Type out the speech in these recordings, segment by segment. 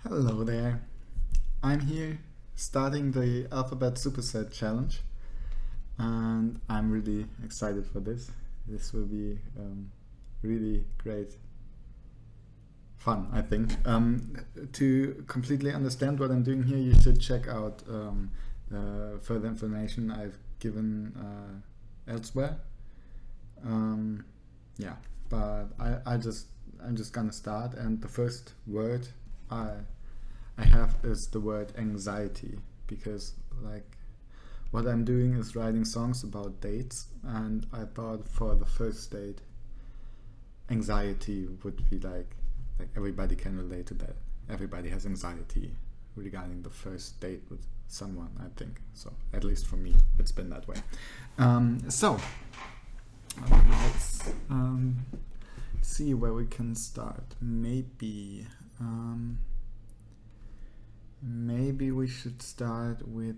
Hello there. I'm here starting the Alphabet Superset challenge, and I'm really excited for this. This will be really great fun, I think. To completely understand what I'm doing here, you should check out further information I've given elsewhere. Yeah, but I'm just gonna start, and the first word I have is the word anxiety, because like what I'm doing is writing songs about dates, and I thought for the first date anxiety would be like everybody can relate to that. Everybody has anxiety regarding the first date with someone, I think. So at least for me, it's been that way. So let's see where we can start. Maybe we should start with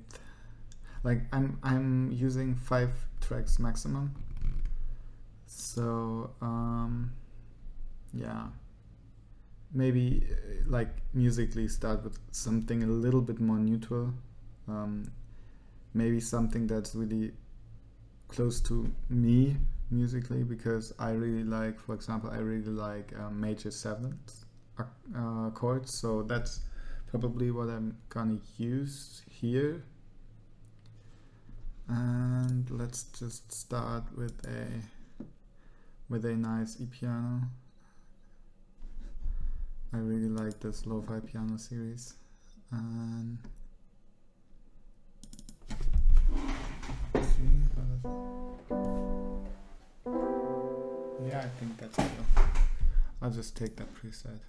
like I'm using 5 tracks maximum. So yeah, maybe like musically start with something a little bit more neutral. Maybe something that's really close to me musically, because I really like, for example, major sevenths chords. So that's probably what I'm gonna use here. And let's just start with a nice E piano. I really like this lo-fi piano series. And yeah, I think that's good. I'll just take that preset.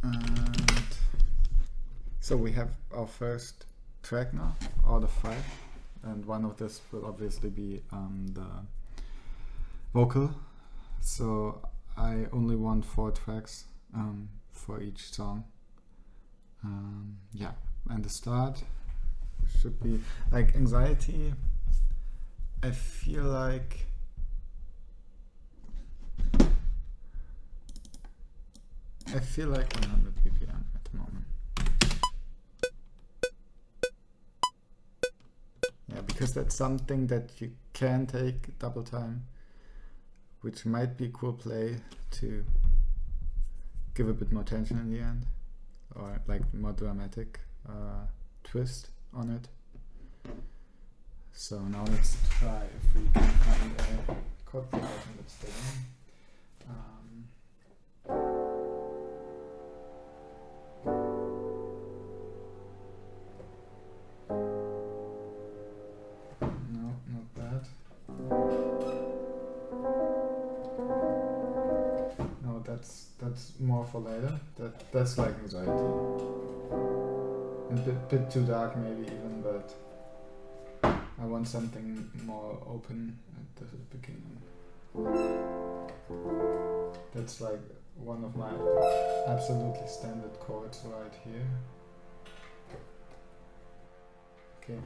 And so we have our first track now, out of 5, and one of this will obviously be the vocal. So I only want 4 tracks for each song. Yeah, and the start should be like anxiety. I feel like I feel like 100 BPM at the moment. Yeah, because that's something that you can take double time, which might be a cool play to give a bit more tension in the end, or like more dramatic twist on it. So now let's try if we can find a chord progression that's fitting. No, not that. No, that's more for later. That's like anxiety. A bit too dark maybe even, but I want something more open at the beginning. That's like one of my absolutely standard chords right here. Okay.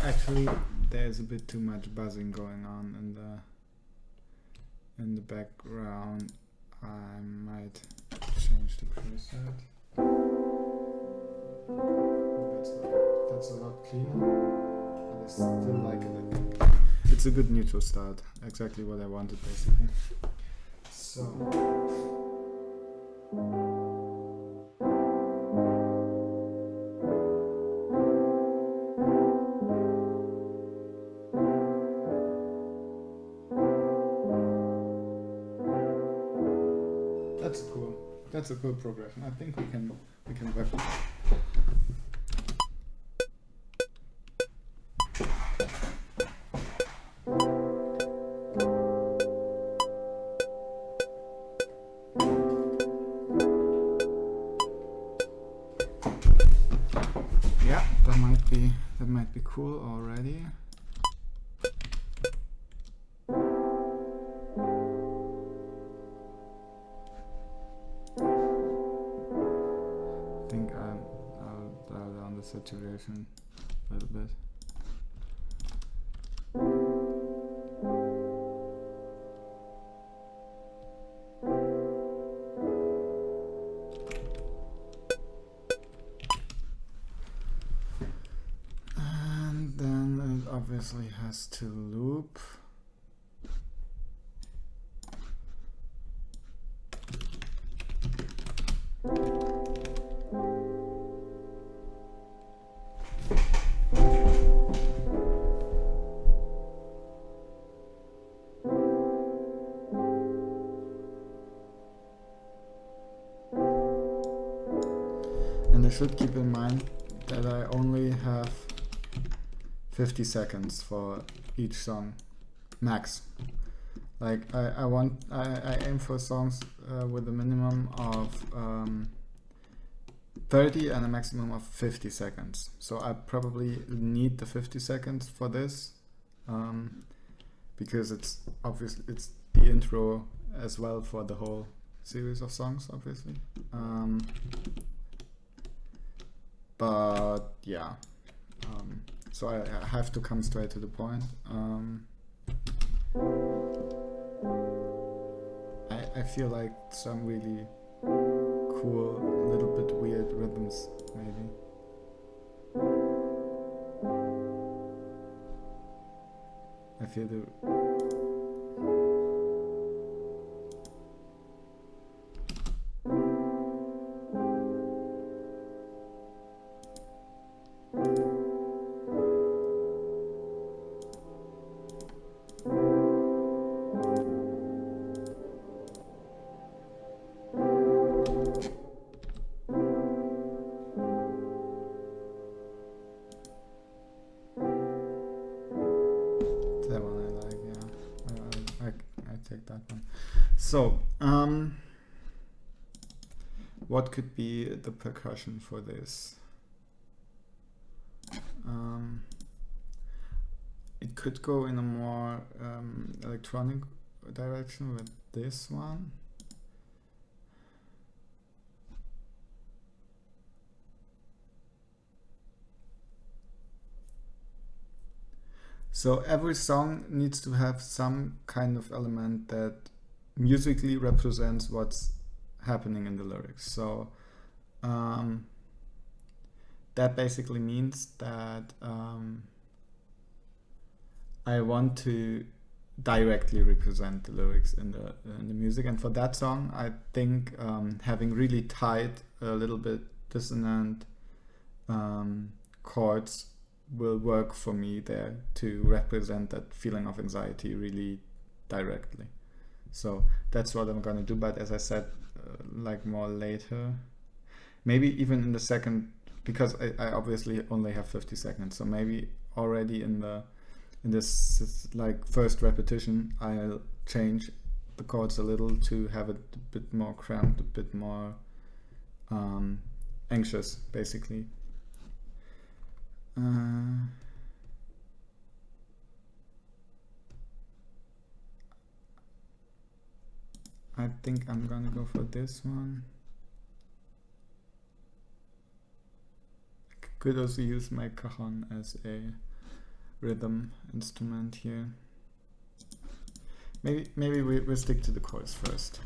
Actually, there's a bit too much buzzing going on in the background. I might change the preset. That's a lot cleaner. I still like it, I think. It's a good neutral start. Exactly what I wanted, basically. So. That's a cool progression. I think we can work with that. Yeah, that might be cool already. I think I'll dial down the saturation a little bit. obviously has to loop. And I should keep in mind that I only have 50 seconds for each song, max. Like I aim for songs with a minimum of 30 and a maximum of 50 seconds. So I probably need the 50 seconds for this because it's obviously it's the intro as well for the whole series of songs, obviously. But yeah, so I have to come straight to the point. I feel like some really cool, little bit weird rhythms, maybe. I feel the So, what could be the percussion for this? It could go in a more electronic direction with this one. So every song needs to have some kind of element that musically represents what's happening in the lyrics. So that basically means that I want to directly represent the lyrics in the music, and for that song I think having really tight, a little bit dissonant chords will work for me there to represent that feeling of anxiety really directly. So that's what I'm gonna do, but as I said, like more later, maybe even in the second, because I obviously only have 50 seconds, so maybe already in this like first repetition I'll change the chords a little to have it a bit more cramped, a bit more anxious, basically. I think I'm gonna go for this one. I could also use my cajon as a rhythm instrument here. Maybe we stick to the chords first.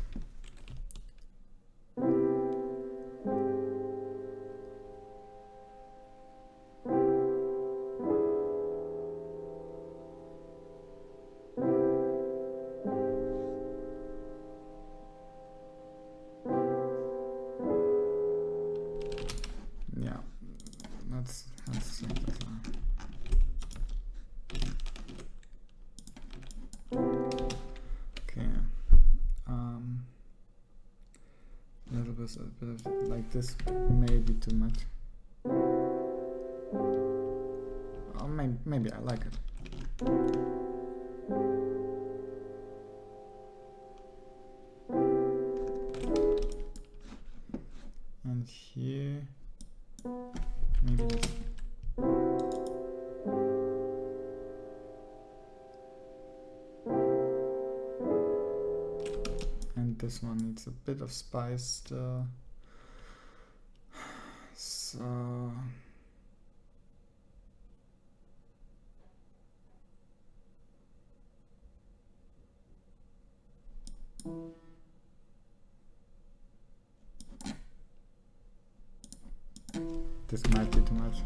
A bit of like this may be too much. Oh, maybe I like it. And here, maybe this. And this one needs a bit of spice still. So this might be too much.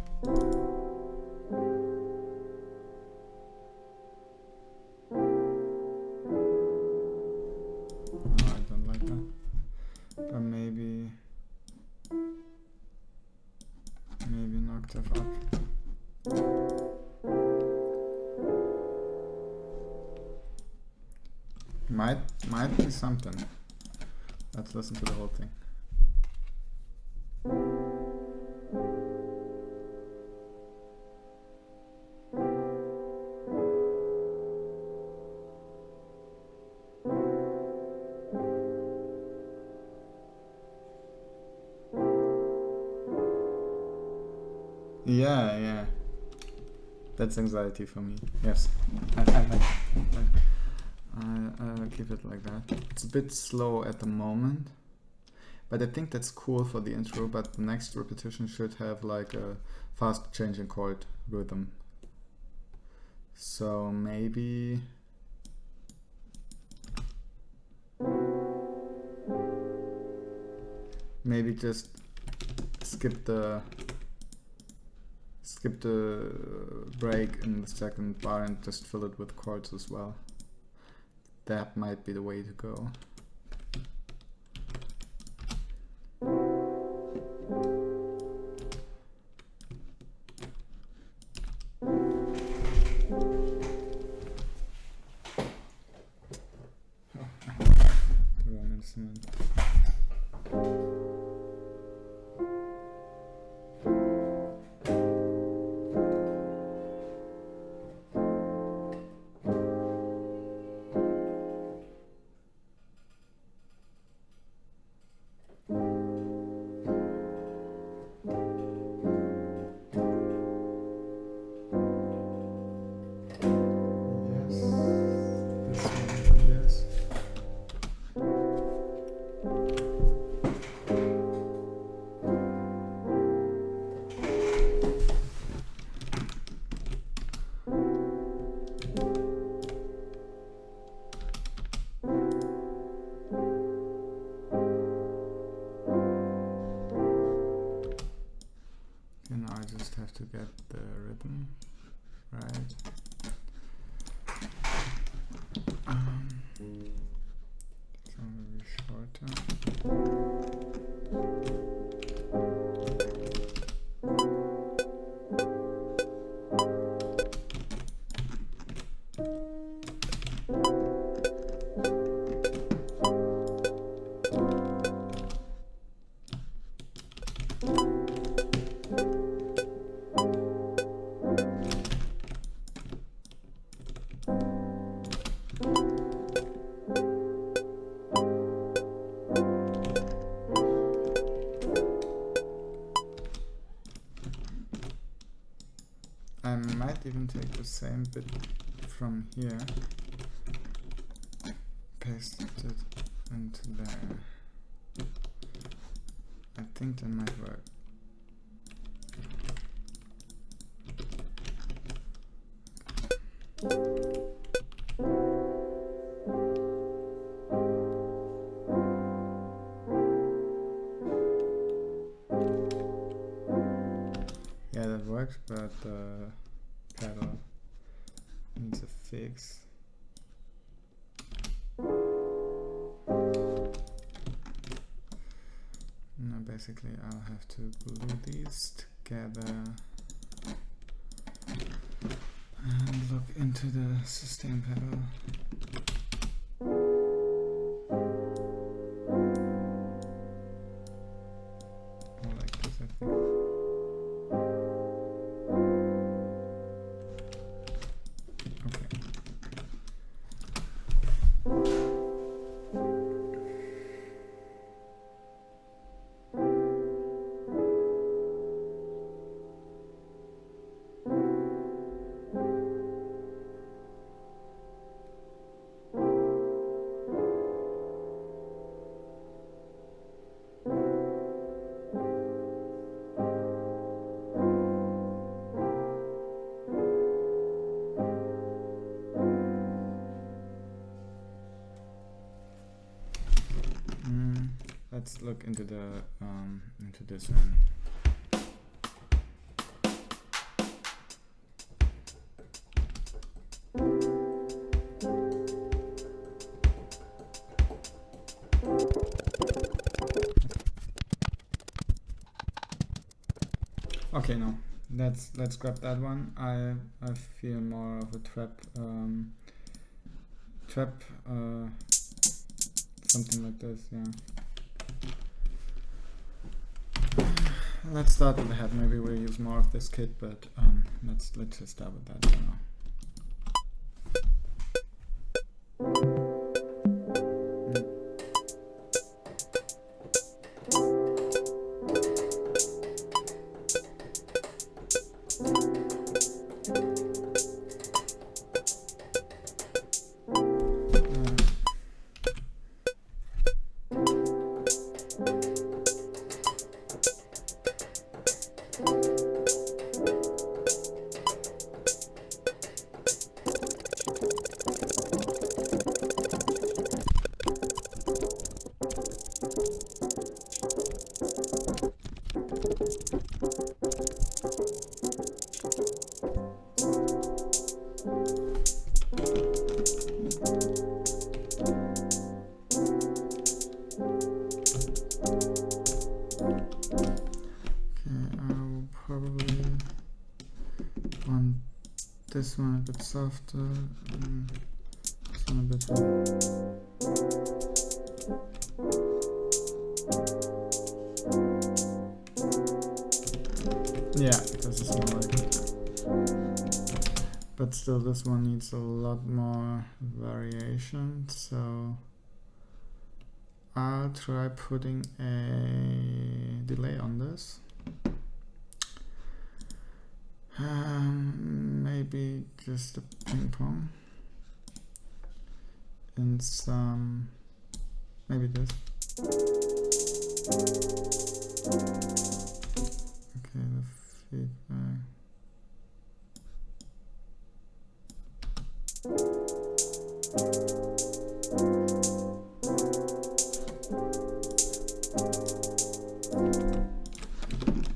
Might be something. Let's listen to the whole thing. Yeah. That's anxiety for me. Yes. I'll keep it like that. It's a bit slow at the moment, but I think that's cool for the intro, but the next repetition should have like a fast changing chord rhythm. So maybe just skip the break in the second bar and just fill it with chords as well. That might be the way to go. The wrong instrument. To get the rhythm right. So maybe shorter. I might even take the same bit from here, paste it into there. I think that might work. Yeah, that works, but the pedal needs a fix. Now basically I'll have to glue these together and look into the sustain pedal. More like this, I think. Let's look into the into this one. Okay, no, let's grab that one. I feel more of a trap trap, something like this, yeah. Let's start with the head. Maybe we'll use more of this kit, but let's just start with that for now. This one a bit softer, this one a bit yeah, this is more like it. But still this one needs a lot more variation, so I'll try putting a delay on this. Maybe just a ping pong and some, maybe this. Okay, the feedback.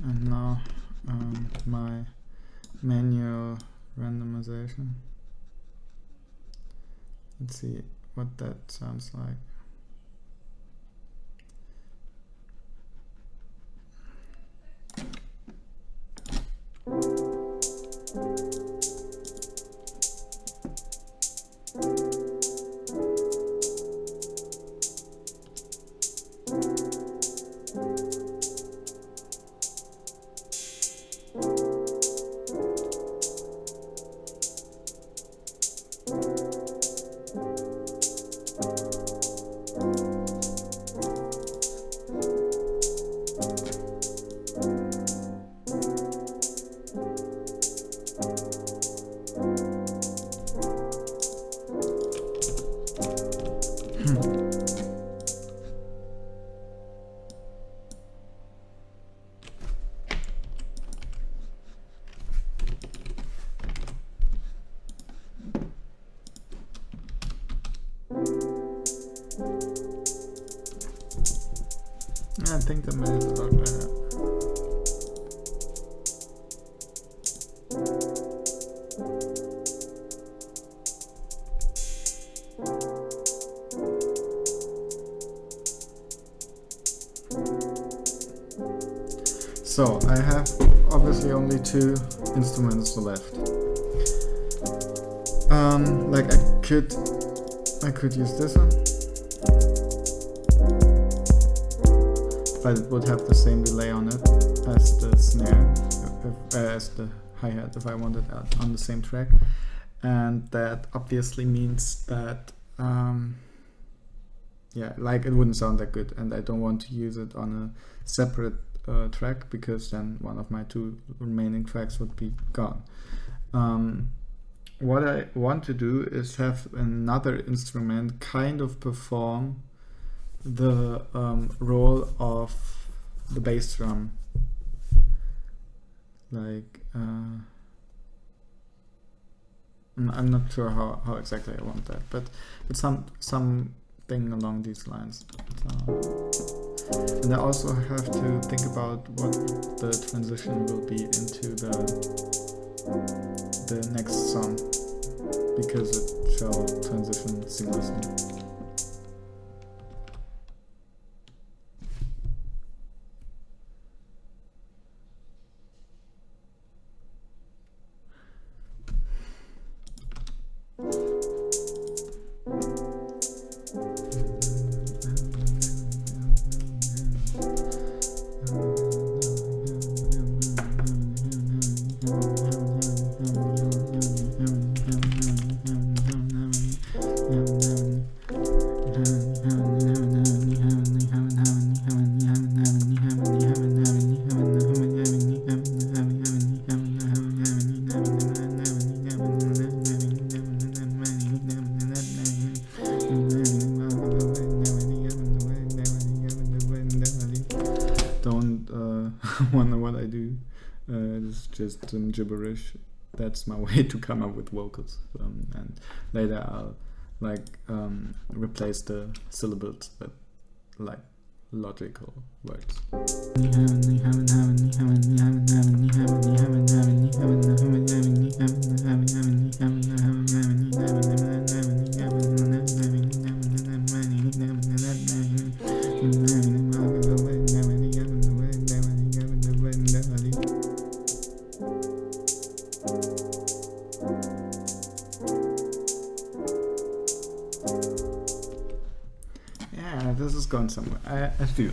And now my manual randomization. Let's see what that sounds like. I think that made it a lot better. So I have obviously only 2 instruments left. Like I could use this one, but it would have the same delay on it as the snare, as the hi-hat if I wanted it on the same track, and that obviously means that yeah, like it wouldn't sound that good, and I don't want to use it on a separate track, because then one of my 2 remaining tracks would be gone. What I want to do is have another instrument kind of perform the role of the bass drum, like I'm not sure how exactly I want that, but something along these lines. And I also have to think about what the transition will be into the next song, because it shall transition seamlessly. don't wonder what I do. It's just gibberish. That's my way to come up with vocals, and later I'll replace the syllables with like logical words. This is going somewhere. I feel.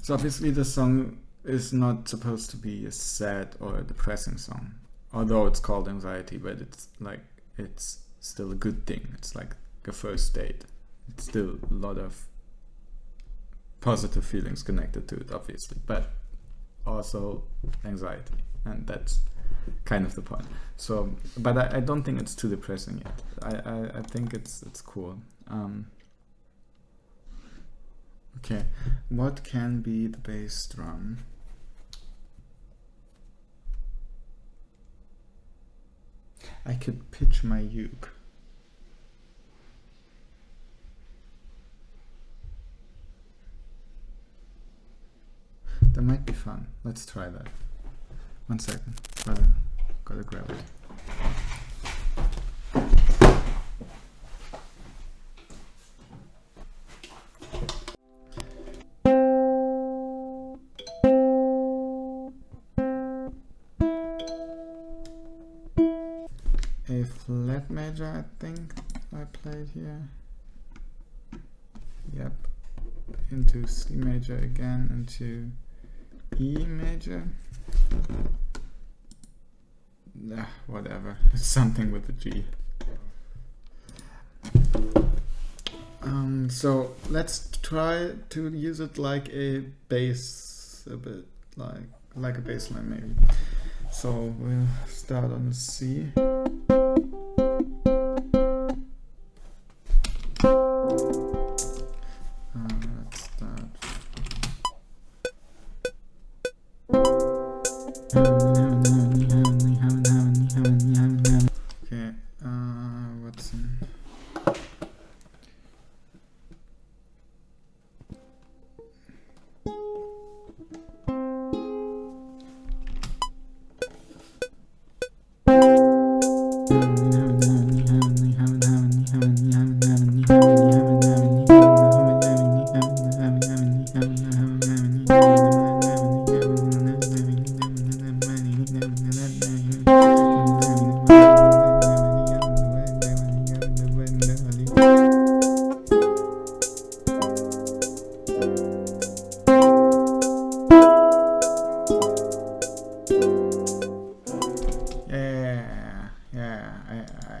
So obviously the song is not supposed to be a sad or a depressing song, although it's called Anxiety, but it's still a good thing. It's like a first date. It's still a lot of positive feelings connected to it, obviously, but also anxiety, and that's kind of the point. So, but I don't think it's too depressing yet. I think it's cool. Okay, what can be the bass drum? I could pitch my uke. That might be fun. Let's try that. 1 second. Gotta grab it. A flat major, I think I played here. Yep. Into C major again, into E major. Whatever. Something with the G. So let's try to use it like a bass, a bit like a bass line maybe. So we'll start on the C. Let's start. Okay, what's in?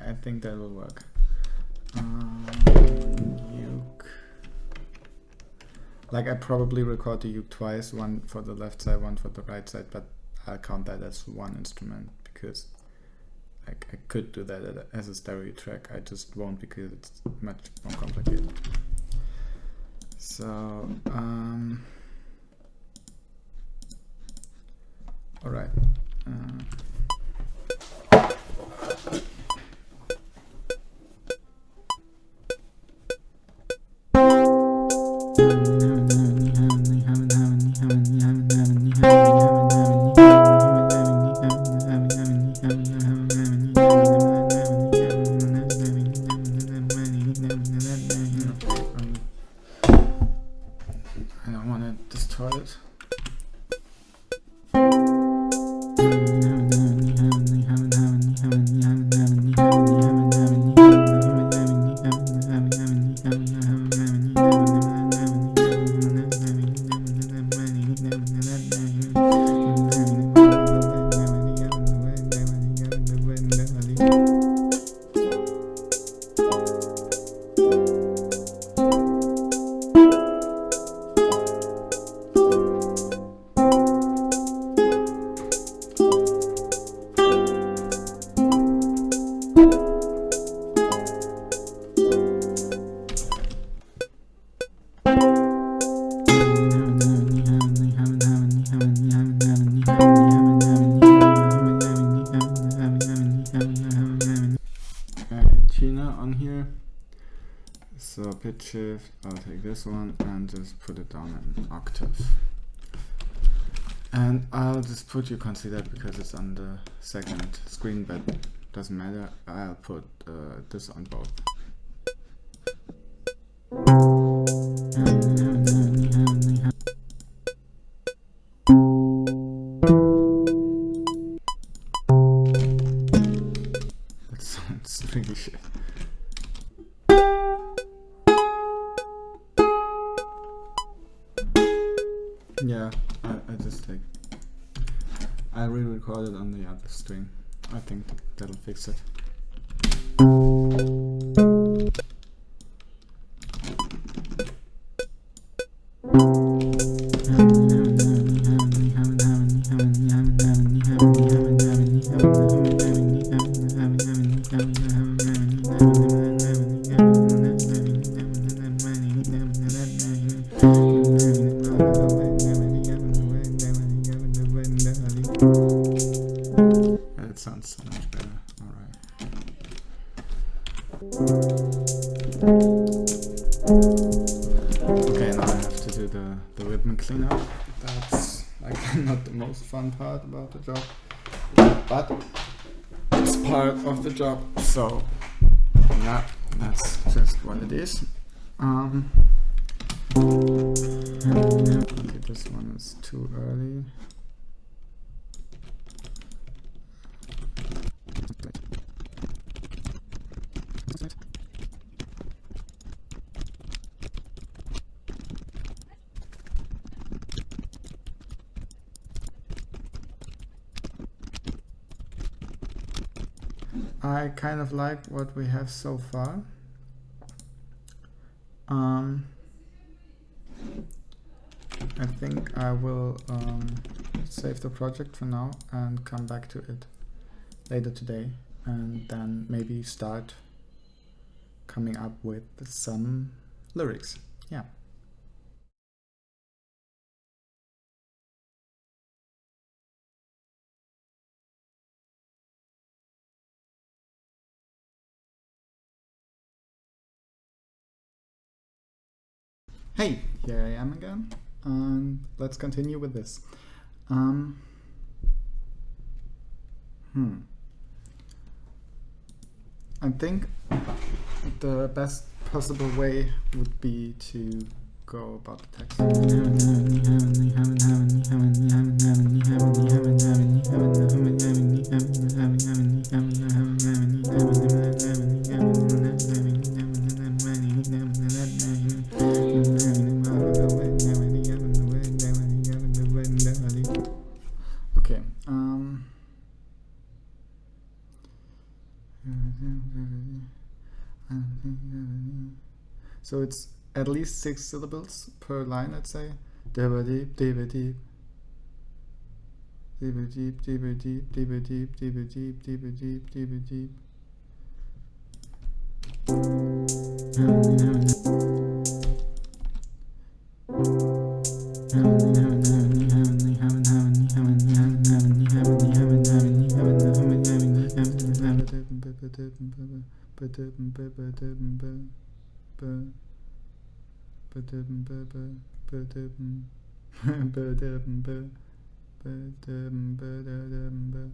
I think that will work. Uke. Like I probably record the uke twice, one for the left side, one for the right side, but I'll count that as one instrument because like I could do that as a stereo track. I just won't because it's much more complicated. So all right. I don't want to distort it. pitch shift, I'll take this one and just put it down an octave. And I'll just put, you can't see that because it's on the second screen, but doesn't matter. I'll put this on both. That sounds really shit. Yeah, I just take. I re-recorded on the other string. I think that'll fix it. That sounds so much better. Alright. Okay, now I have to do the ribbon cleanup. That's like not the most fun part about the job, but it's part of the job, so yeah, that's just what it is. Okay, this one is too early. I kind of like what we have so far. I think I will save the project for now and come back to it later today, and then maybe start coming up with some lyrics. Yeah. Hey, here I am again, and let's continue with this. I think the best possible way would be to go about the text. Okay. So it's at least 6 syllables per line, let's say. Deep, deep, deep. Deep, deep, deep, deep, deep, deep, deep, deep, deep, deep, deep, deep.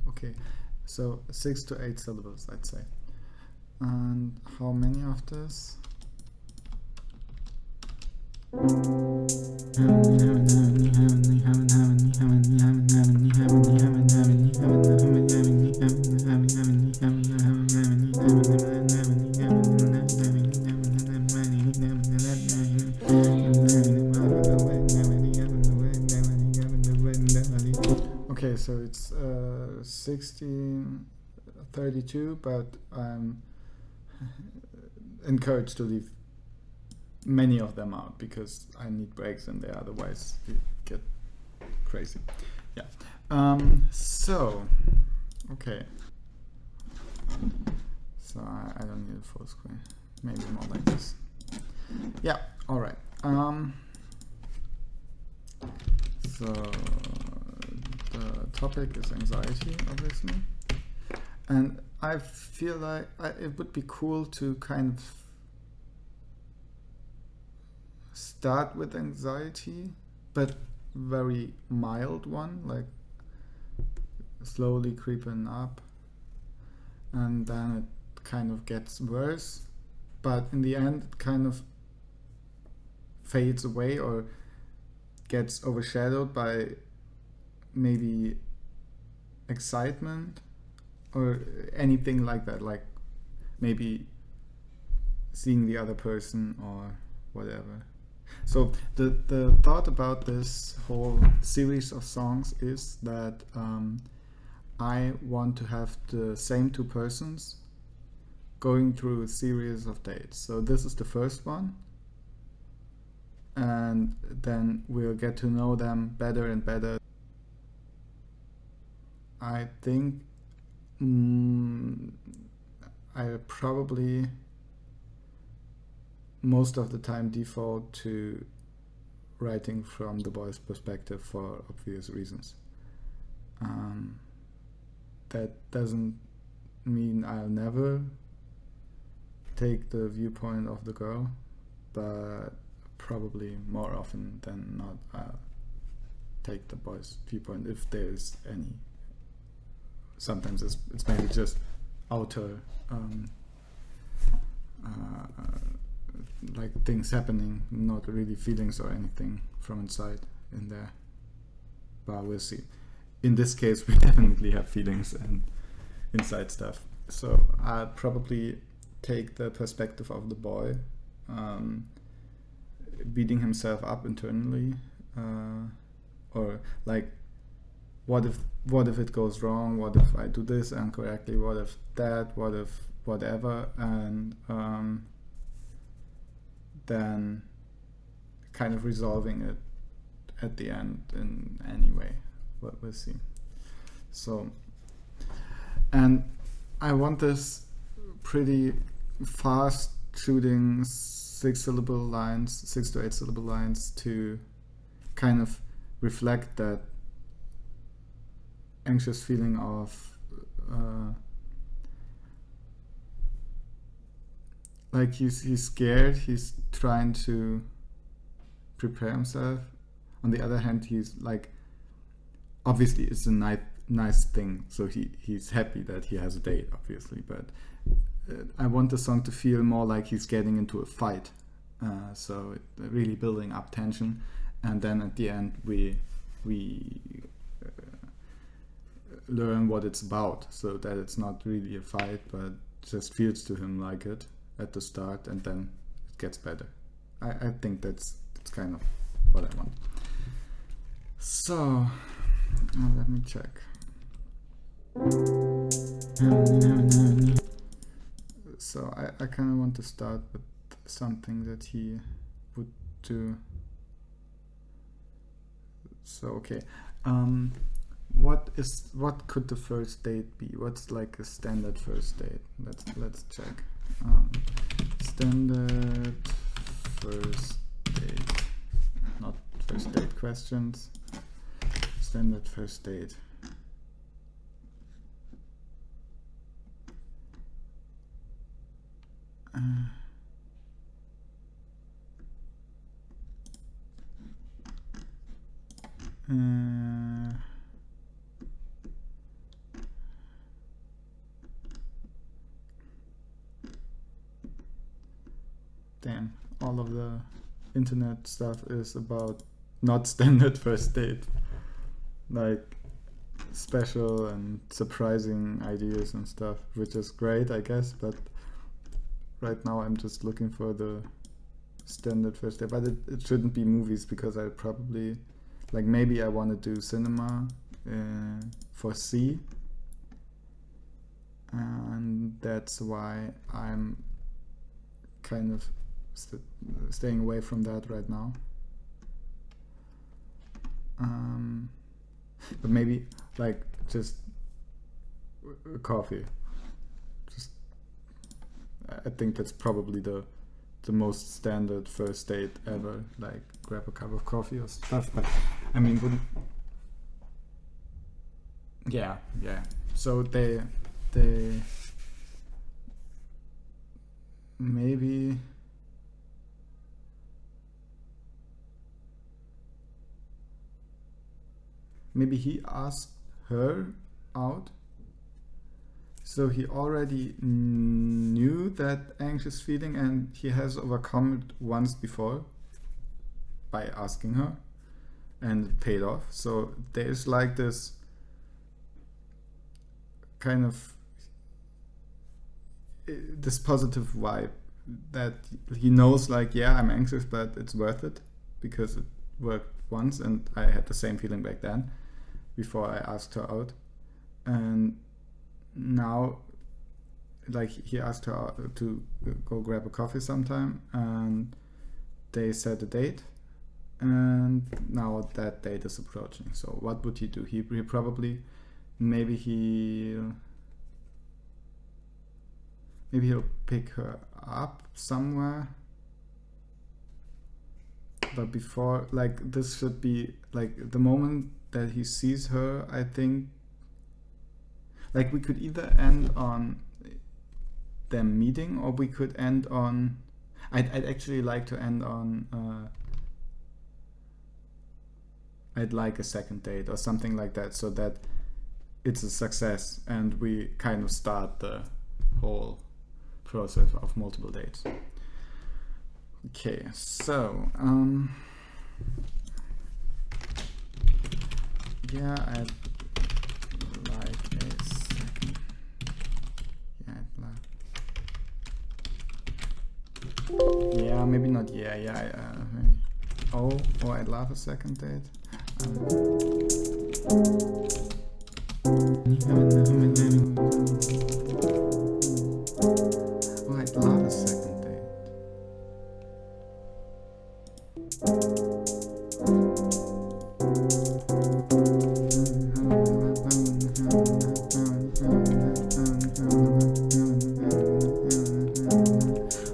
Okay, so 6 to 8 syllables, let's say. And how many of this? Okay, so it's 16:32, but I'm encouraged to leave many of them out because I need breaks in there, otherwise it get crazy. Yeah. So okay. So I don't need a full screen. Maybe more like this. Yeah. All right. So the topic is anxiety, obviously, and I feel like it would be cool to kind of start with anxiety, but very mild one, like slowly creeping up, and then it kind of gets worse, but in the end it kind of fades away or gets overshadowed by maybe excitement or anything like that, like maybe seeing the other person or whatever. So the thought about this whole series of songs is that I want to have the same two persons going through a series of dates. So this is the first one, and then we'll get to know them better and better. I think I probably most of the time default to writing from the boy's perspective for obvious reasons. That doesn't mean I'll never take the viewpoint of the girl, but probably more often than not I'll take the boy's viewpoint if there's any. Sometimes it's maybe just outer like things happening, not really feelings or anything from inside in there, but we'll see. In this case we definitely have feelings and inside stuff, so I'll probably take the perspective of the boy beating himself up internally, or like what if it goes wrong, what if I do this incorrectly, what if that, what if whatever, and then kind of resolving it at the end in any way. We'll see. So, and I want this pretty fast shooting 6 to 8 syllable lines to kind of reflect that anxious feeling of like he's scared, he's trying to prepare himself. On the other hand, he's like, obviously it's a nice thing, so he's happy that he has a date, obviously, but I want the song to feel more like he's getting into a fight, so really building up tension, and then at the end we learn what it's about, so that it's not really a fight, but just feels to him like it at the start, and then it gets better. I think that's kind of what I want. So let me check. So I kind of want to start with something that he would do. So okay, what could the first date be? What's like a standard first date? Let's check. Standard first date, not first date questions. Standard first date. Damn, all of the internet stuff is about not standard first date, like special and surprising ideas and stuff, which is great, I guess, but right now I'm just looking for the standard first date. But it shouldn't be movies, because I probably, like, maybe I want to do cinema for C, and that's why I'm kind of staying away from that right now. But maybe like just coffee. Just, I think that's probably the most standard first date ever. Like grab a cup of coffee or stuff. But I mean, wouldn't. Yeah. So they maybe maybe he asked her out. So he already knew that anxious feeling and he has overcome it once before by asking her, and it paid off. So there's like this kind of this positive vibe that he knows, like, yeah, I'm anxious, but it's worth it because it worked once and I had the same feeling back then before I asked her out. And now, like, he asked her to go grab a coffee sometime and they set a date, and now that date is approaching. So what would he do? He probably, maybe he'll pick her up somewhere, but before, like, this should be like the moment that he sees her. I think, like, we could either end on them meeting, or we could end on, I'd actually like to end on I'd like a second date or something like that, so that it's a success and we kind of start the whole process of multiple dates. Okay, so yeah, I'd like a second. Yeah, yeah, maybe not. Yeah. Maybe. Oh, I'd love a second date. Oh, I'd love a second date.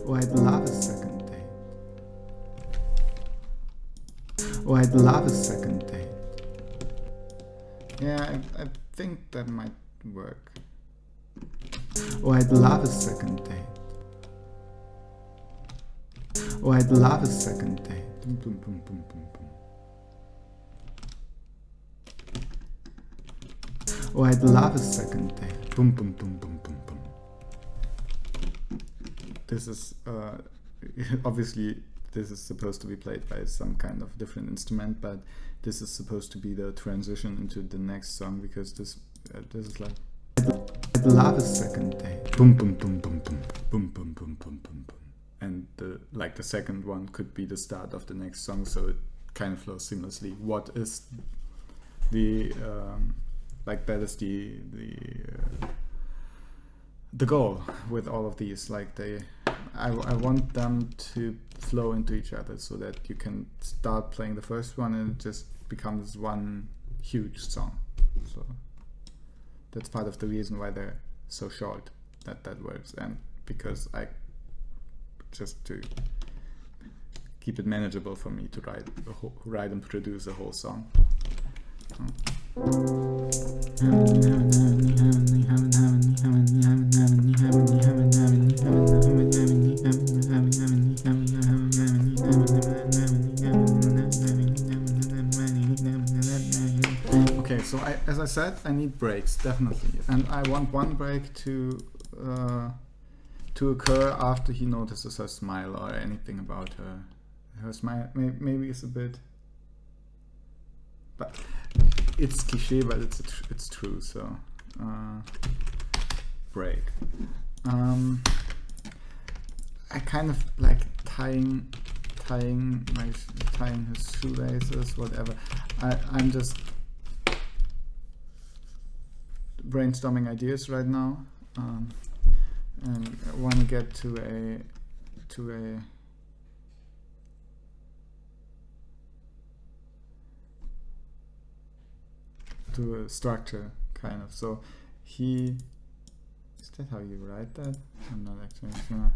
Oh, I'd love a second date. Oh, I'd love a second date. Yeah, I think that might work. Oh, I'd love a second date. Oh, I'd love a second date. Boom, boom, boom, boom, boom, boom. Oh, I'd love a second date. Boom, boom, boom, boom, boom, boom. This is obviously this is supposed to be played by some kind of different instrument, but this is supposed to be the transition into the next song, because this is like, I'd love a second date. Boom, boom, boom, boom, boom, boom, boom, boom, boom, boom, boom. And the second one could be the start of the next song, so it kind of flows seamlessly. What is the like, that is the goal with all of these. Like, I want them to flow into each other, so that you can start playing the first one and it just becomes one huge song. So that's part of the reason why they're so short, that works, and because I just to keep it manageable for me to write and produce a whole song. Okay, so as I said, I need breaks, definitely, and I want one break to occur after he notices her smile or anything about her. Her smile maybe is a bit, but it's cliche, but it's true. So break. I kind of like tying his shoelaces, whatever. I'm just brainstorming ideas right now, and I want to get to a structure, kind of. So is that how you write that? I'm not actually sure.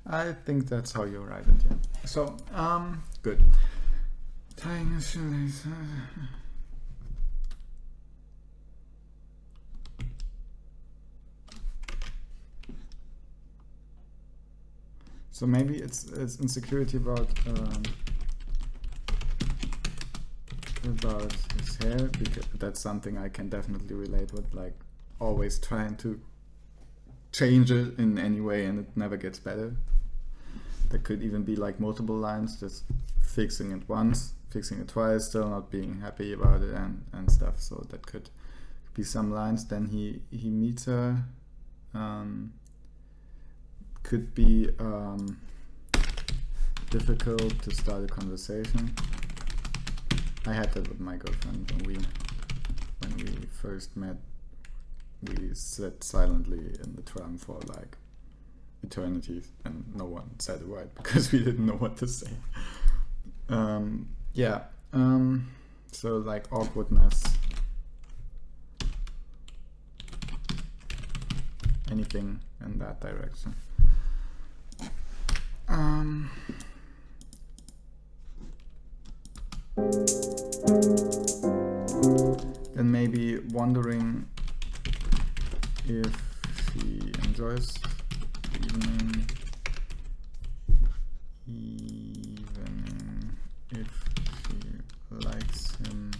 I think that's how you write it, yeah. So, good. Tying a shoelace. So maybe it's insecurity about about his hair, because that's something I can definitely relate with, like always trying to change it in any way and it never gets better. There could even be like multiple lines, just fixing it once, fixing it twice, still not being happy about it and stuff. So that could be some lines. Then he meets her. Could be difficult to start a conversation. I had that with my girlfriend when we first met. We sat silently in the tram for like eternity and no one said a word because we didn't know what to say. So like awkwardness, anything in that direction. Then maybe wondering if she enjoys the evening, if she likes him,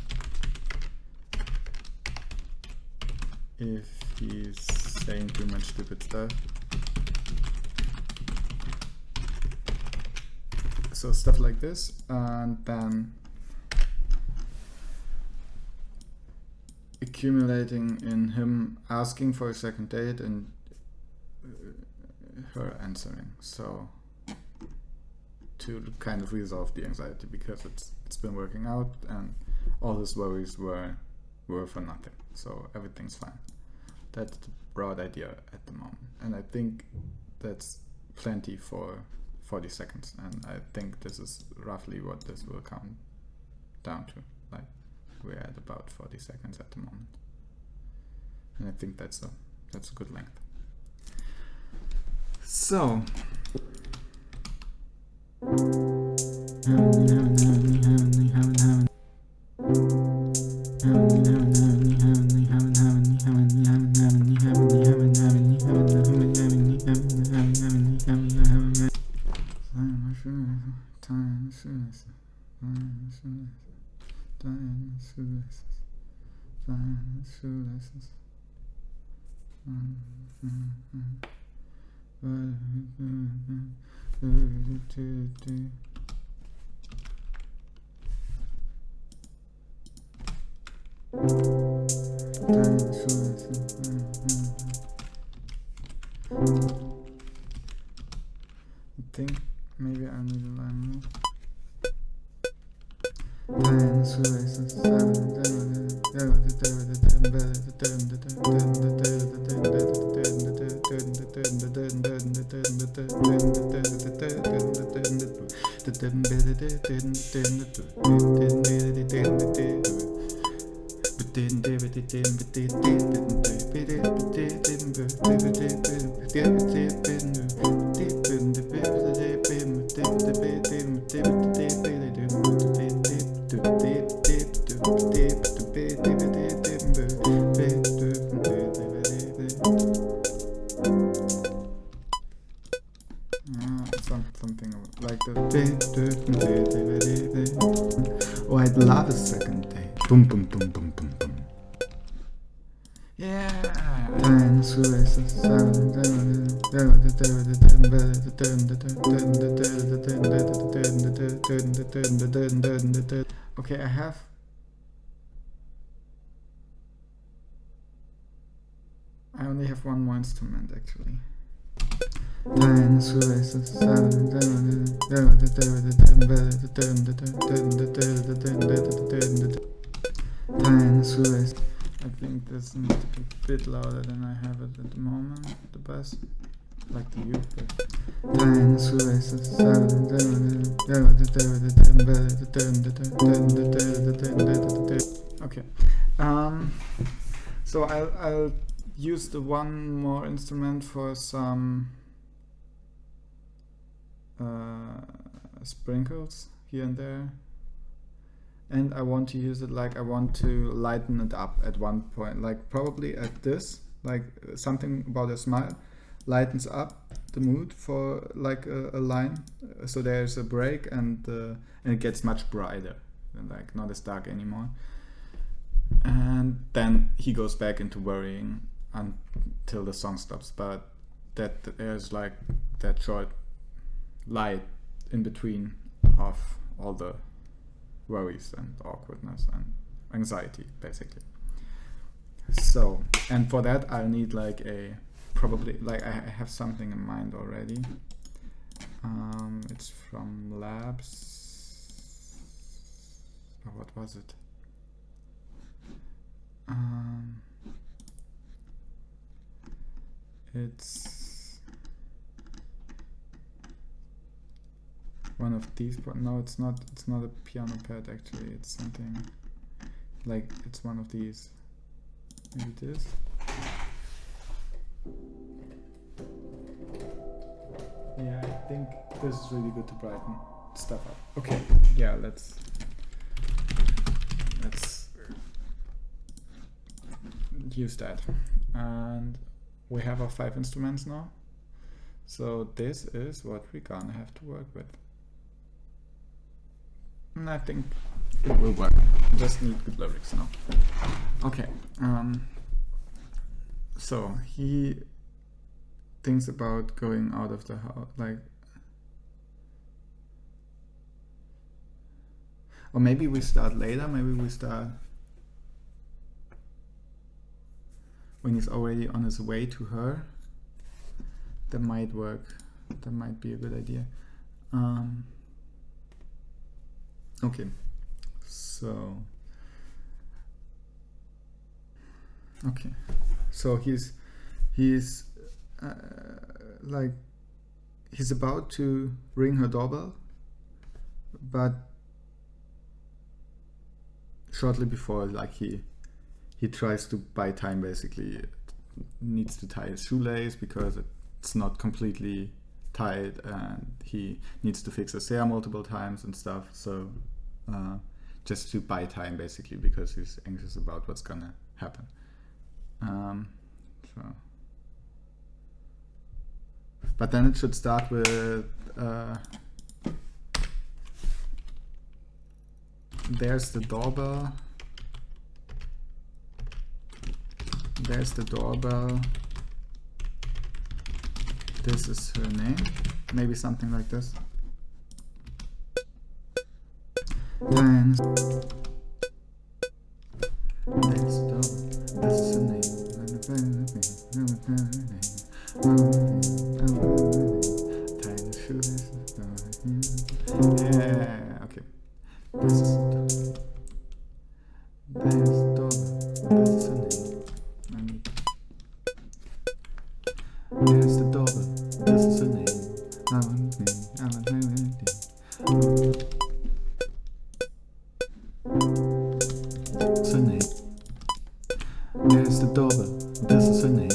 if he's saying too much stupid stuff. So stuff like this, and then accumulating in him asking for a second date and her answering. So to kind of resolve the anxiety, because it's been working out and all his worries were for nothing. So everything's fine. That's the broad idea at the moment, and I think that's plenty for 40 seconds, and I think this is roughly what this will come down to. Like, we're at about 40 seconds at the moment, and I think that's a good length. So I think maybe I need a line more. Something like that. Oh, I'd love a second date. Boom, boom, boom, boom, boom, boom. Yeah. Okay, I only have one more instrument actually. I think this needs to be a bit louder than I have it at the moment, the bass, like the youth. Okay, so I'll use the one more instrument for some sprinkles here and there, and I want to use it like I want to lighten it up at one point, like probably at this, like something about a smile lightens up the mood for like a line, so there's a break and it gets much brighter like not as dark anymore. And then he goes back into worrying until the song stops, but that there's like that short light in between of all the worries and awkwardness and anxiety, basically. So, and for that I'll need like a, probably, like I have something in mind already. It's from Labs. Oh, what was it? It's one of these, but no, it's not a piano pad actually, it's something like, it's one of these. Maybe it is. Yeah, I think this is really good to brighten stuff up. Okay, yeah, let's use that. And we have our 5 instruments now. So this is what we're gonna have to work with. And I think it will work. Just need good lyrics now. Okay. So he thinks about going out of the house, like, or maybe we start later. Maybe we start when he's already on his way to her. That might work. That might be a good idea. Okay, so he's like, he's about to ring her doorbell, but shortly before, like, he tries to buy time, basically. Needs to tie his shoelace because it's not completely tied, and he needs to fix his hair multiple times and stuff, so just to buy time, basically, because he's anxious about what's gonna happen. But then it should start with there's the doorbell. There's the doorbell. This is her name. Maybe something like this. Then there's the doorbell. This is her name. Yeah, okay. This is there's the doorbell. This is her name. There's the doorbell. This is her name. It's her name. There's the doorbell. This is her name.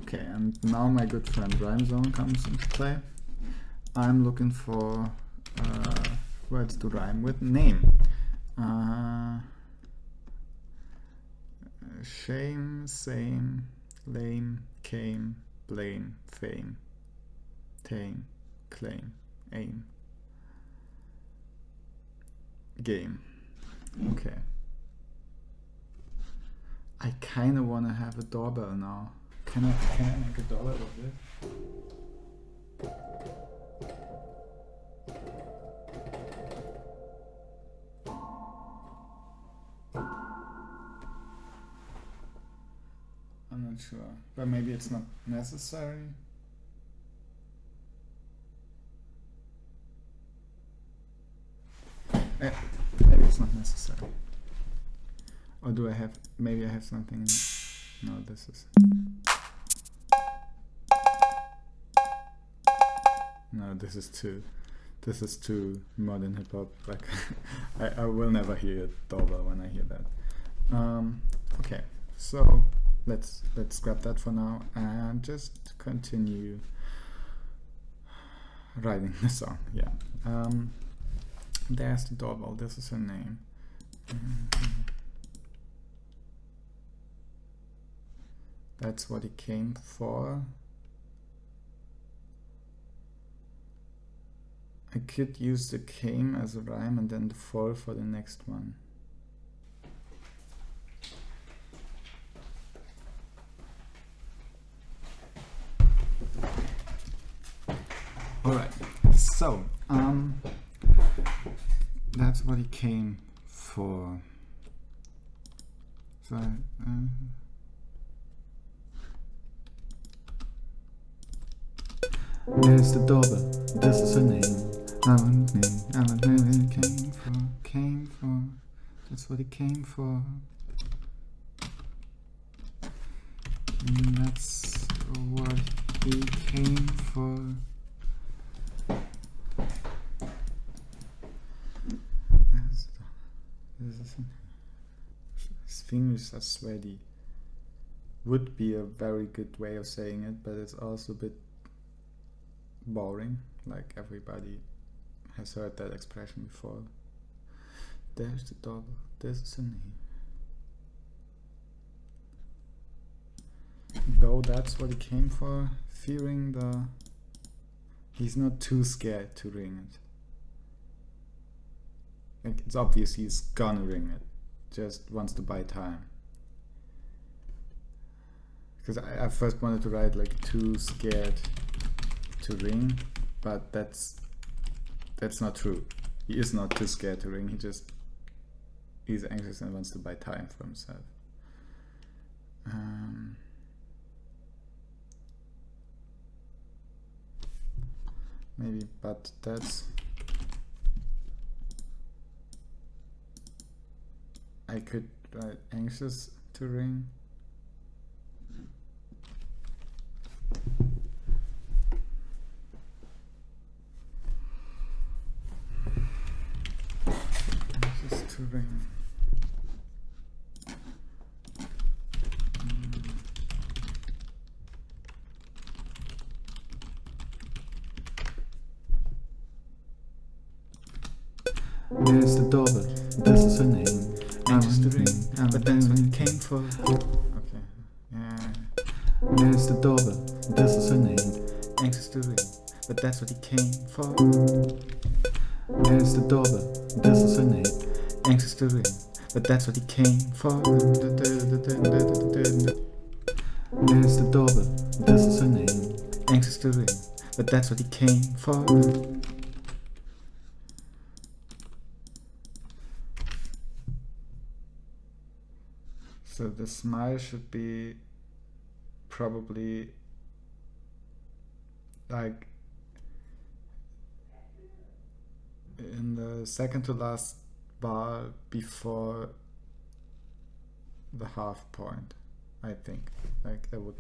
Okay, and now my good friend Rhyme Zone comes into play. I'm looking for words to rhyme with name. Shame, same, lame, came, blame, fame, tame, claim, aim, game. Okay. I kind of want to have a doorbell now. Can I make a doorbell of this? I'm not sure, but maybe it's not necessary. Maybe it's not necessary. Or do I have, maybe I have something in, no, this is, no, this is too modern hip hop. Like, I will never hear a doorbell when I hear that. Okay, so let's scrap that for now and just continue writing the song. Yeah. There's the doorbell. This is her name. That's what he came for. I could use the came as a rhyme and then the for the next one. Alright, so that's what he came for. So there's the doorbell, this is her name. Came for, that's what he came for. And that's what he came for. His fingers are sweaty. Would be a very good way of saying it, but it's also a bit boring. Like everybody has heard that expression before. There's the dog, this is a name. Though that's what he came for, fearing he's not too scared to ring it. Like, it's obvious he's gonna ring it, just wants to buy time. Because I first wanted to write like too scared to ring, but that's not true. He is not too scared to ring, he's anxious and wants to buy time for himself. Maybe, but that's... I could write anxious to ring. Anxious to ring. There's the doorbell, this is her name. Anxious to ring, but that's what it came for. Okay, yeah. There's the doorbell, this is her name. Anxious to ring, but that's what he came for. There's the doorbell, this is her name. Anxious to ring, but that's what he came for. There's the doorbell, this is her name. Anxious to ring, but that's what he came for. So the smile should be probably like in the second to last bar before the half point, I think. Like that would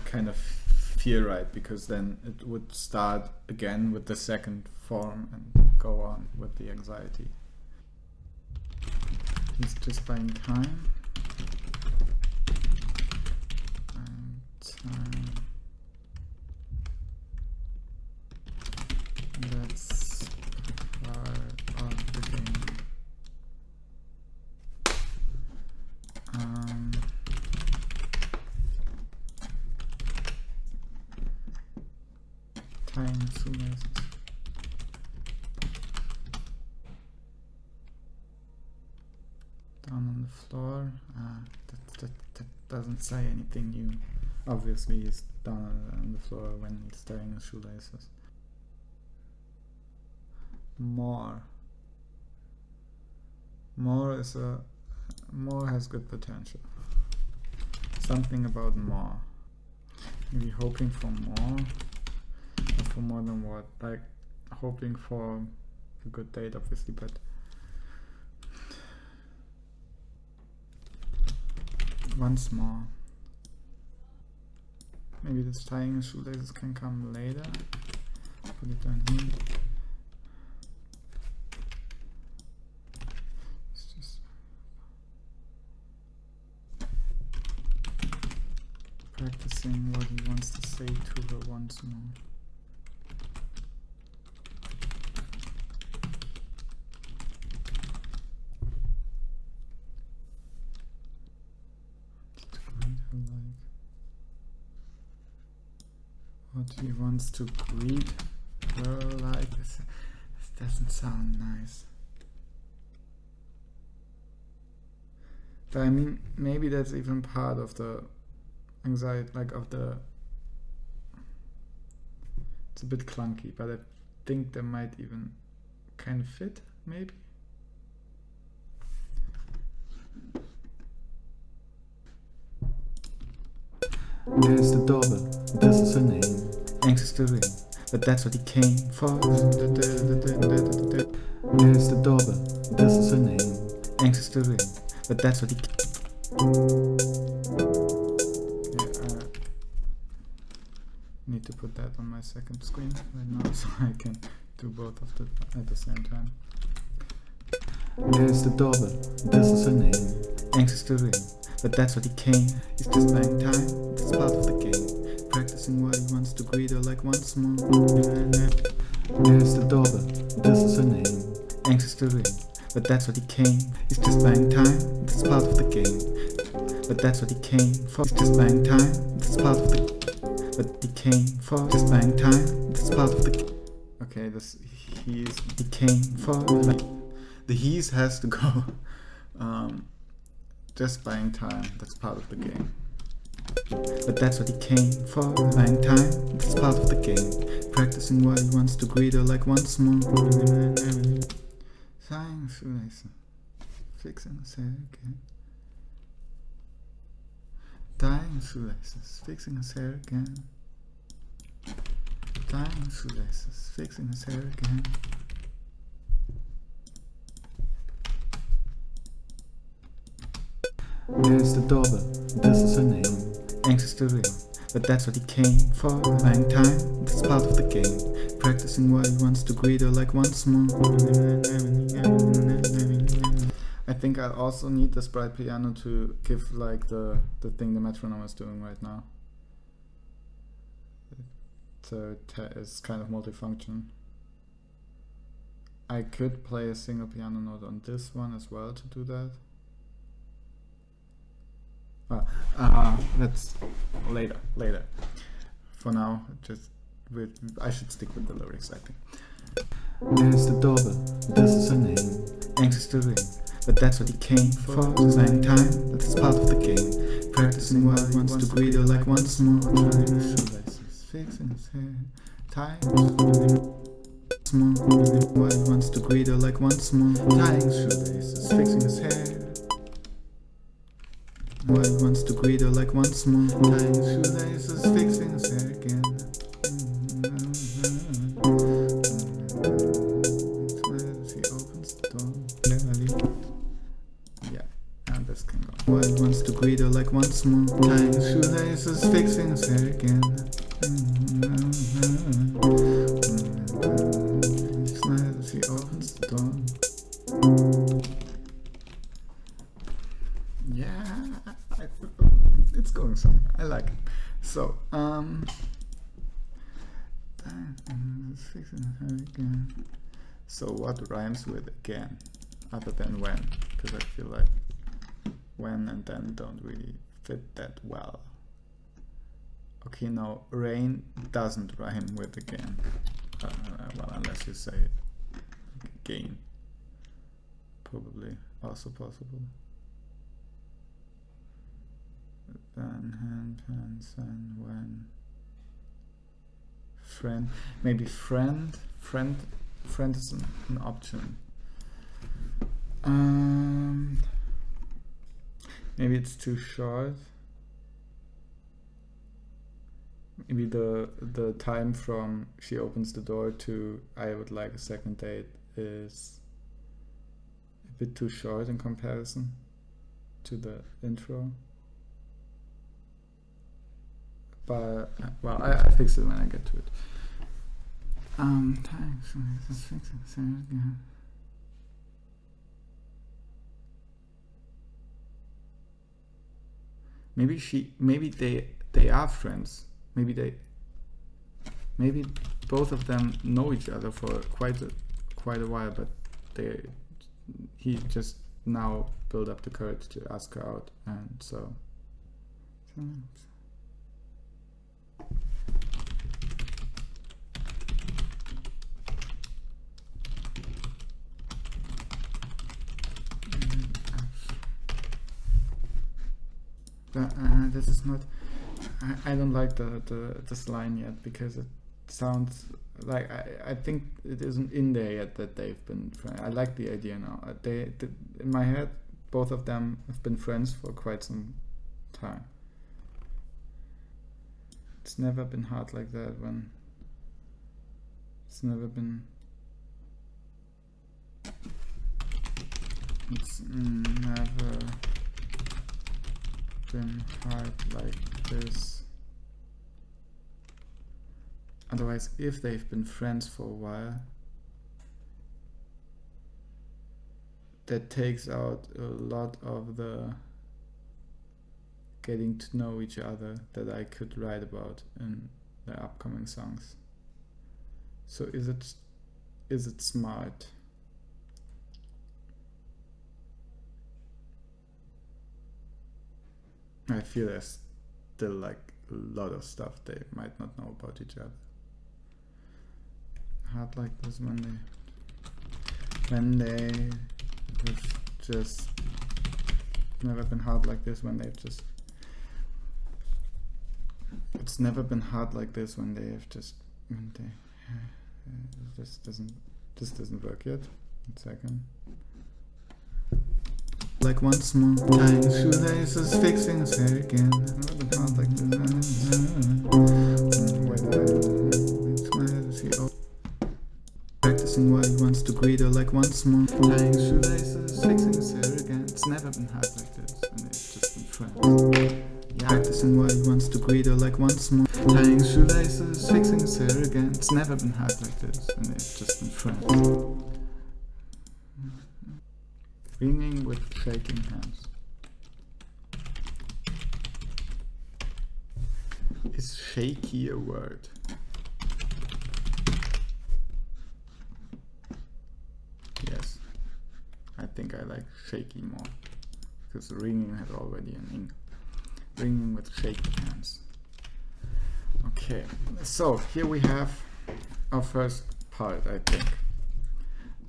kind of feel right, because then it would start again with the second form and go on with the anxiety. He's just buying time. That's part of the game. Tying shoelaces. Down on the floor. That doesn't say anything new. Obviously he's down on the floor when he's tying his shoelaces. More has good potential. Something about more. Maybe hoping for more. Or for more than what? Like hoping for a good date, obviously, but once more. Maybe this tying his shoelaces can come later. Put it down here. It's just practicing what he wants to say to her once more. What he wants to greet twirl like this. This doesn't sound nice. But I mean, maybe that's even part of the anxiety, like of the... It's a bit clunky, but I think that might even kind of fit, maybe. There's the doorbell, this is her name, anxious to ring, but that's what he came for. There's the doorbell, this is her name, anxious to ring, but that's what he came. Need to put that on my second screen right now so I can do both of them at the same time. There's the doorbell, this is her name, anxious to ring, but that's what he came. He's just buying time, that's part of the game, practicing what he wants to greet her like once more. There's the doorbell, this is her name, anxious to ring, but that's what he came. He's just buying time, that's part of the game, but that's what he came for. He's just buying time, that's part of the... But he came for just buying time. That's part of the... Okay, this he came for... Like, the he's has to go. Just buying time. That's part of the game. But that's what he came for. Buying time. That's part of the game. Practicing what he wants to greet her like once more. Tying shoelaces. Fixing his hair again. Tying shoelaces, fixing his hair again. Tying shoelaces, fixing his hair again. There's the doorbell, this is her name, anxious to ring, but that's what he came for. Buying time, that's part of the game, practicing what he wants to greet her like once more. I think I also need the sprite piano to give like the thing the metronome is doing right now. So it's kind of multifunction. I could play a single piano note on this one as well to do that. That's later. For now, I should stick with the lyrics, I think. There's the doorbell, this is her name, anxious to ring, but that's what he came for. Buying time, that's part of the game, practicing what he wants to greet her like once more. Tying shoelaces, fixing his hair, tying small, what he wants to greet her like once more. Tying shoelaces, fixing his hair, what he wants to greet her like once more. Tying shoelaces, fixing his hair again. What he wants to greet her like once more. Tying his shoelaces, fixing his hair again. He smiles as he opens the door. Yeah, it's going somewhere. I like it. So, fixing his hair again. So what rhymes with again, other than when? Because I feel like when and then don't really fit that well. Okay, no, rain doesn't rhyme with again. Well, unless you say again. Probably also possible. Then, hand, pants, and when. Friend, maybe friend is an option. Maybe it's too short. Maybe the time from she opens the door to I would like a second date is a bit too short in comparison to the intro. But well, I fix it when I get to it. Thanks. Let's fix it again. Maybe they are friends. Maybe both of them know each other for quite a while, but he just now built up the courage to ask her out, and so. this is not. I don't like this line yet because it sounds like I think it isn't in there yet that they've been friends. I like the idea now. They in my head, both of them have been friends for quite some time. It's never been hard like that when. It's never been. It's never been hard like this. Otherwise, if they've been friends for a while, that takes out a lot of the getting to know each other that I could write about in the upcoming songs. So is it smart? I feel there's still like a lot of stuff they might not know about each other. Hard like this when they have just never been hard like this when they've just. It's never been hard like this when they have just when they. This doesn't work yet. 1 second. Like once more, tying shoelaces, fixing his hair again. Never been hard like this. Practicing what he wants to greet her like once more, tying shoelaces, fixing his hair again. It's never been hard like this, and they've just been friends. Yeah, practicing what he wants to greet her like once more, tying shoelaces, fixing his hair again. It's never been hard like this, and they've just been friends. Ringing with shaking hands. Is shaky a word? Yes. I think I like shaky more. Because ringing has already an ing. Ringing with shaky hands. Okay, so here we have our first part, I think.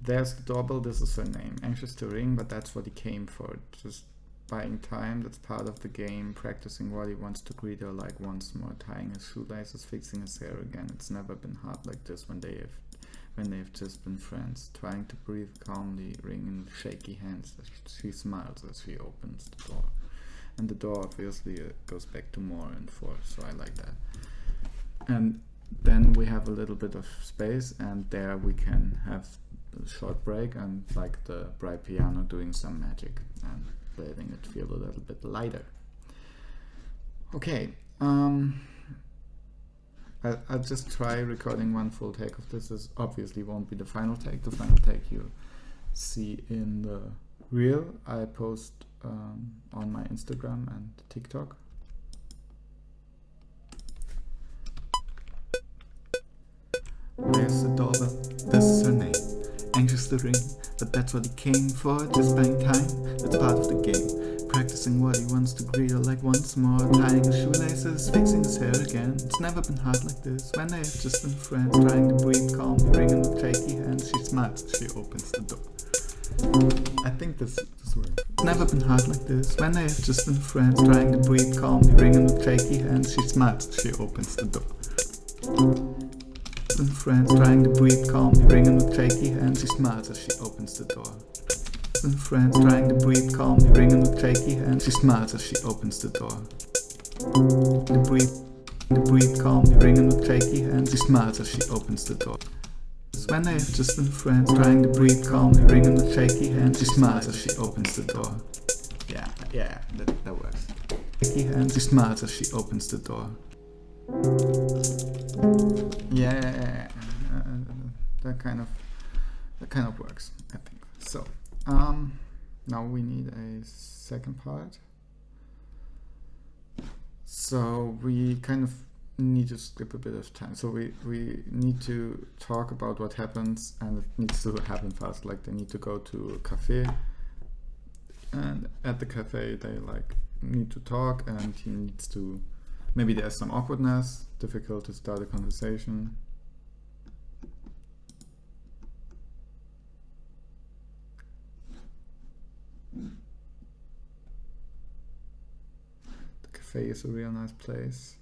There's the doorbell, this is her name. Anxious to ring, but that's what he came for. Just buying time, that's part of the game. Practicing what he wants to greet her like once more. Tying his shoelaces, fixing his hair again. It's never been hard like this when they've just been friends. Trying to breathe calmly, ringing with shaky hands. She smiles as she opens the door. And the door obviously goes back to more and forth, so I like that. And then we have a little bit of space, and there we can have a short break and like the bright piano doing some magic and letting it feel a little bit lighter. Okay, I'll just try recording one full take of this. This obviously won't be the final take. The final take you see in the reel I post on my Instagram and TikTok. There's the doorbell, this is her name. Anxious to ring, but that's what he came for. Just buying time, that's part of the game. Practicing what he wants to greet her like once more. Tying his shoelaces, fixing his hair again. It's never been hard like this when they have just been friends. Trying to breathe calmly, ringing with shaky hands. She smiles as she opens the door. I think this works. It's never been hard like this when they have just been friends. Trying to breathe calmly, ringing with shaky hands. She smiles as she opens the door. And friends trying to breathe calmly, ringing with shaky hands. She smiles as she opens the door. And friends trying to breathe calmly, ringing with shaky hands. She smiles as she opens the door. To breathe calmly, ringing with shaky hands. She smiles as she opens the door. When they have just been friends, trying to breathe calmly, ringing with shaky hands. She smiles as she opens the door. Yeah, that works. Shaky hands. She smiles as she opens the door. Yeah, that kind of works, I think. So now we need a second part. So we kind of need to skip a bit of time. So we need to talk about what happens, and it needs to happen fast. Like they need to go to a cafe, and at the cafe they like need to talk, and he needs to. Maybe there's some awkwardness, difficult to start a conversation. cafe is a real nice place.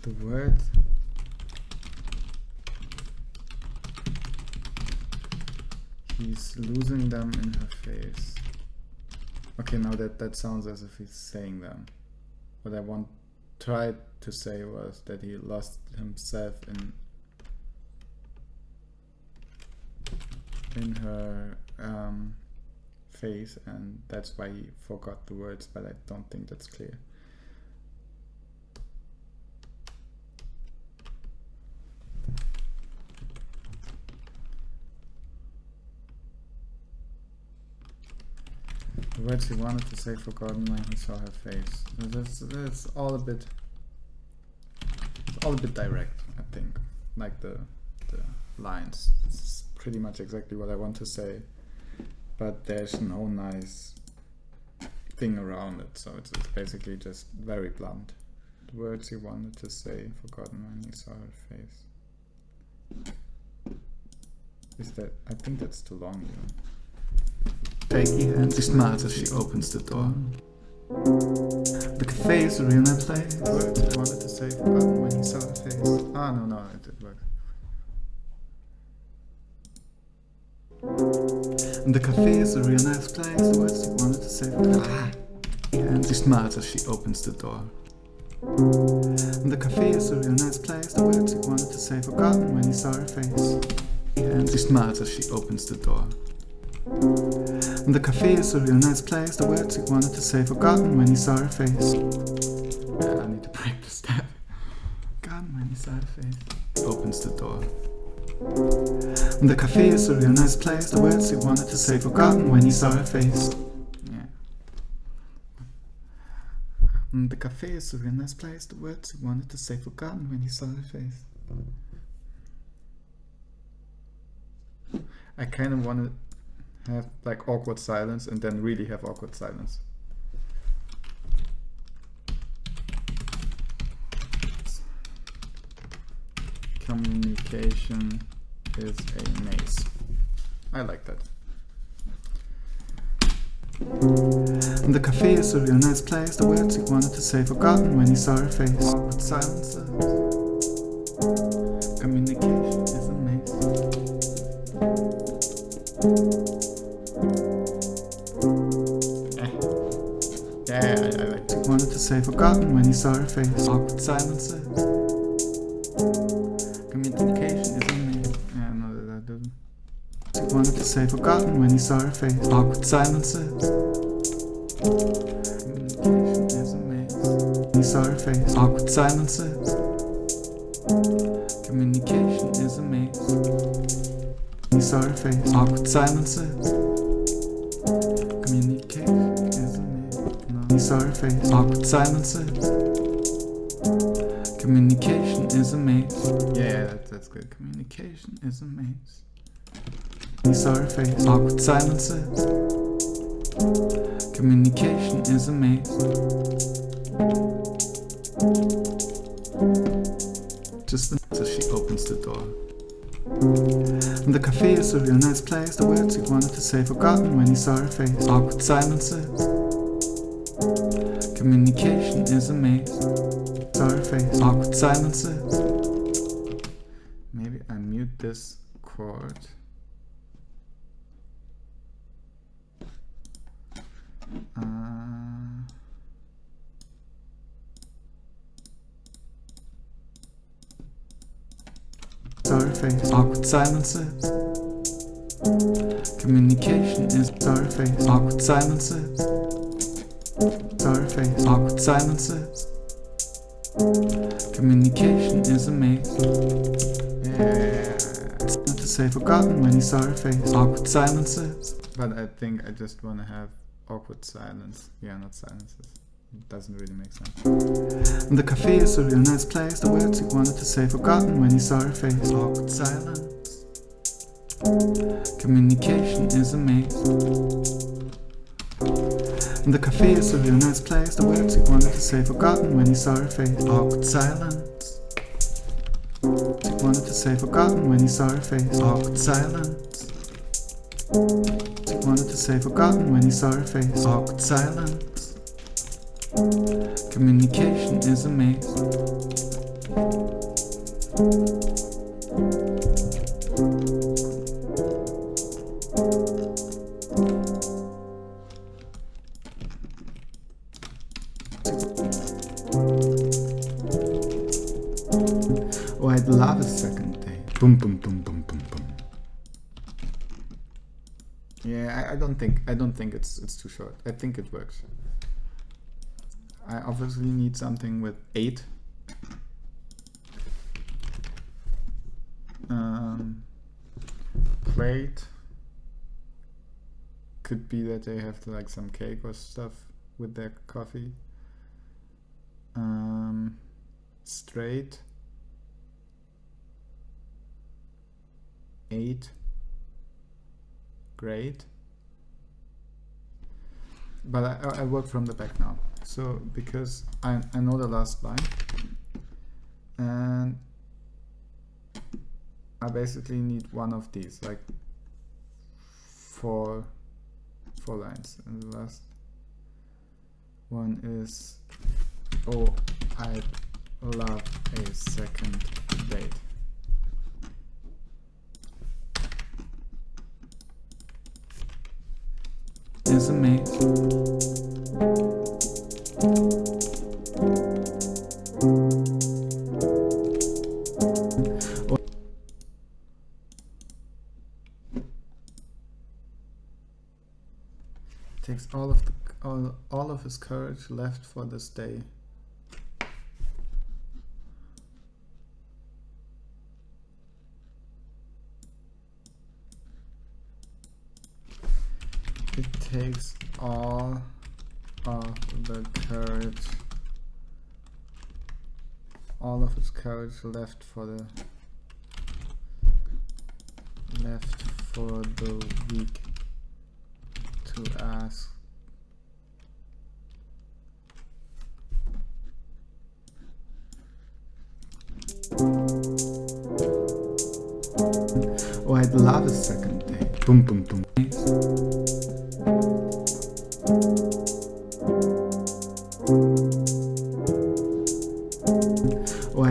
The word he's losing them in her face. Okay, now that sounds as if he's saying them. What I tried to say was that he lost himself in her face, and that's why he forgot the words, but I don't think that's clear. The words he wanted to say forgotten when he saw her face. That's all a bit direct, I think. Like the lines. It's pretty much exactly what I want to say, but there's no nice thing around it, so it's basically just very blunt. The words he wanted to say forgotten when he saw her face. Is that? I think that's too long even. Shaky hands, she smiles as she opens the door. The cafe is a real nice place. Words he wanted to say forgotten when he saw her face. Ah, no, it works. The cafe is a real nice place. The words he wanted to say forgotten. And she smiles as she opens the door. The cafe is a real nice place. The words he wanted to say forgotten when he saw her face. And she smiles as she opens the door. The cafe is a real nice place. The words he wanted to say forgotten when he saw her face. I need to practice that. Forgotten when he saw her face. He opens the door. The cafe is a real nice place. The words he wanted to say forgotten when he saw her face. Yeah. The cafe is a real nice place. The words he wanted to say forgotten when he saw her face. I kind of want to have like awkward silence and then really have awkward silence. Communication is a maze. I like that. The cafe is a real nice place. The words he wanted to say forgotten when he saw her face. Awkward silences. Communication is a maze. Yeah, I like it. He wanted to say forgotten when he saw her face. Awkward silences. Communication is a maze. Yeah, no, that doesn't. He wanted to say forgotten when he saw her face. Awkward silences. Communication is a maze. He saw her face. Awkward silences. Communication is a maze. He saw her face. Awkward silences. Communication is a maze. No. He saw her face. Awkward silences. Communication is a maze. Yeah, that's good. Communication is a maze. He saw her face. Awkward silences. Communication is a maze. Just as she opens the door. The cafe is a real nice place. The words he wanted to say forgotten when he saw her face. Awkward silences. Communication is a maze. Saw her face. Awkward silences. Maybe I mute this chord. Saw her face. Awkward silences. Communication is. Saw her face. Awkward silences. Saw her face. Awkward silences. Communication is a maze. Yeah. Not to say forgotten when he saw her face. Awkward silences. But I think I just want to have awkward silence. Yeah, not silences. it doesn't really make sense. The cafe is a real nice place. The words he wanted to say forgotten when he saw her face. Awkward silence. Communication is a maze. The cafe is a real nice place. The words he wanted to say forgotten when he saw her face. Awkward silence. He wanted to say forgotten when he saw her face. Awkward silence. He wanted to say forgotten when he saw her face. Awkward silence. Communication is a maze. Oh, I'd love a second day. Boom, boom, boom, boom, boom, boom. Yeah, I don't think it's too short. I think it works. I obviously need something with 8. Plate. Could be that they have like some cake or stuff with their coffee. Straight. 8. Great. But I work from the back now. So because I know the last line, and I basically need one of these, like four lines, and the last one is, oh, I'd love a second date. Is a maze. Takes all of his courage left for this day. It takes all of the courage, all of his courage left for the week to ask. Oh, I'd love a second day. Boom, boom, boom. Oh,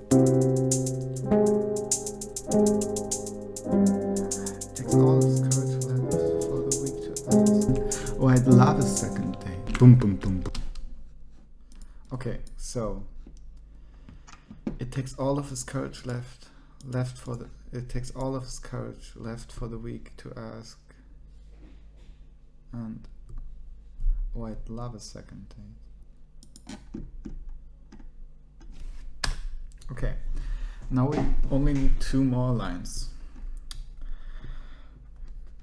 takes all his courage left for the week to ask. Oh, I'd love a second day. Boom, boom, boom, boom. Okay, so it takes all of his courage left for the. It takes all of his courage left for the week to ask. And oh, I'd love a second date. Okay, now we only need 2 more lines.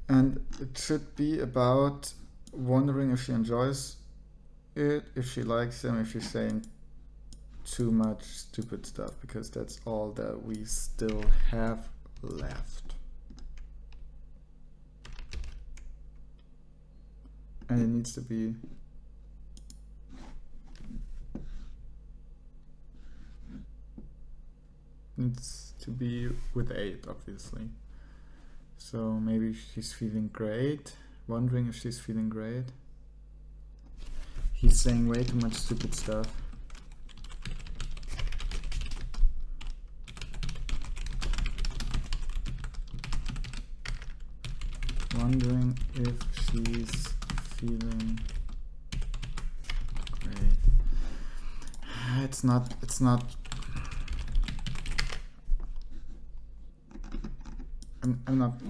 And it should be about wondering if she enjoys it, if she likes him, if she's saying too much stupid stuff, because that's all that we still have left. And it needs to be with 8, obviously. So maybe she's feeling great, wondering if she's feeling great. He's saying way too much stupid stuff. Wondering if she's feeling great. It's not I'm not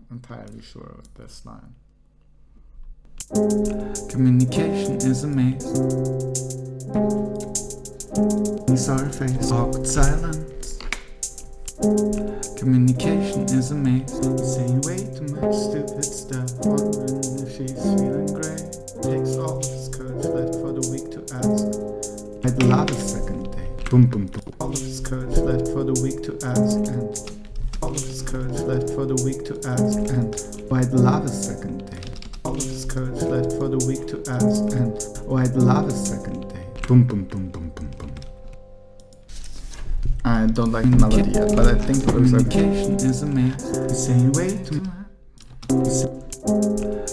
entirely sure of this line. Communication is a maze. He saw her face. Awkward silence. Communication is a maze. Saying way too much stupid stuff. Wondering if she's feeling great. takes all of his courage left for the weak to ask. I'd love a second day. Boom boom boom. All of his courage left for the weak to ask, and all of his courage left for the weak to ask, and oh, I'd love a second day. All of his courage left for the weak to ask, and oh, I'd love a second day. Boom boom boom boom boom boom. I don't like the melody yet, but I think it looks like communication is a maze. You're saying way too much.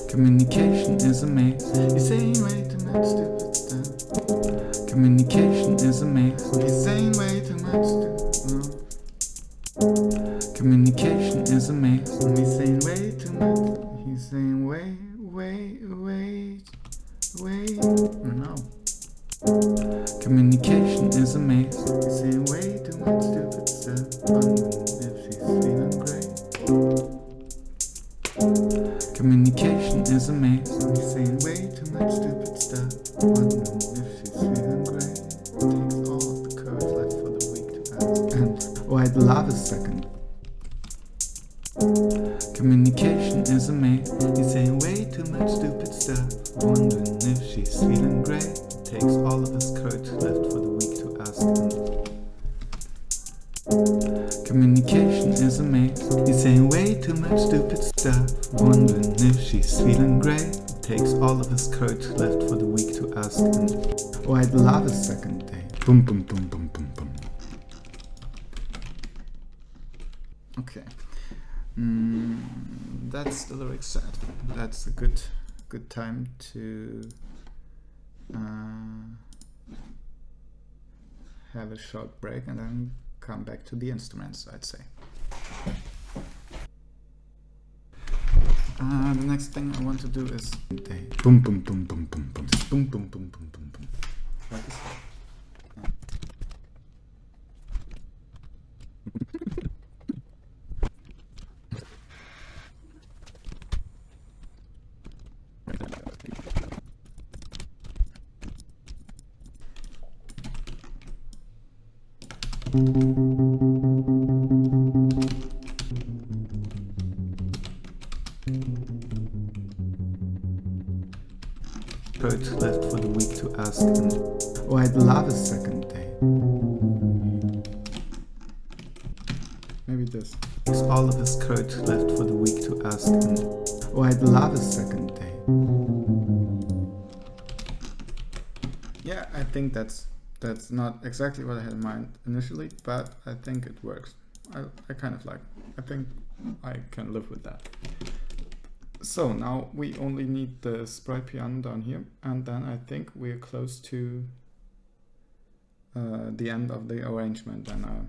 Communication is a maze. You're saying way too much stupid stuff. Communication is a maze. You're saying way too much stupid stuff. Communication is a maze. He's saying way too much. He's saying way. No. Communication is a maze. He's saying way too much stupid stuff. Wondering if she's feeling great. Communication is a maze. He's saying way too much stupid stuff. Wondering if she's feeling great. Takes all of the courage left for the weak to ask. And oh, I'd love a second. Communication is a maze. He's saying way too much stupid stuff. Wondering if she's feeling great. Takes all of his courage left for the weak to ask him. Communication is a maze. He's saying way too much stupid stuff. Wondering if she's feeling great. Takes all of his courage left for the weak to ask him. Oh, I'd love a second day. Boom boom boom boom boom boom. Okay. That's the lyrics set. That's a good time to have a short break and then come back to the instruments, I'd say. The next thing I want to do is boom boom boom boom boom boom. Just boom boom boom boom boom boom. Like this. Courage left for the weak to ask him. Oh, I'd love a second day. Maybe this. Takes all of his courage left for the weak to ask him. Oh, I'd love a second day. Yeah, I think that's not exactly what I had in mind initially, but I think it works. I kind of like it. I think I can live with that. So now we only need the sprite piano down here, and then I think we're close to the end of the arrangement, and I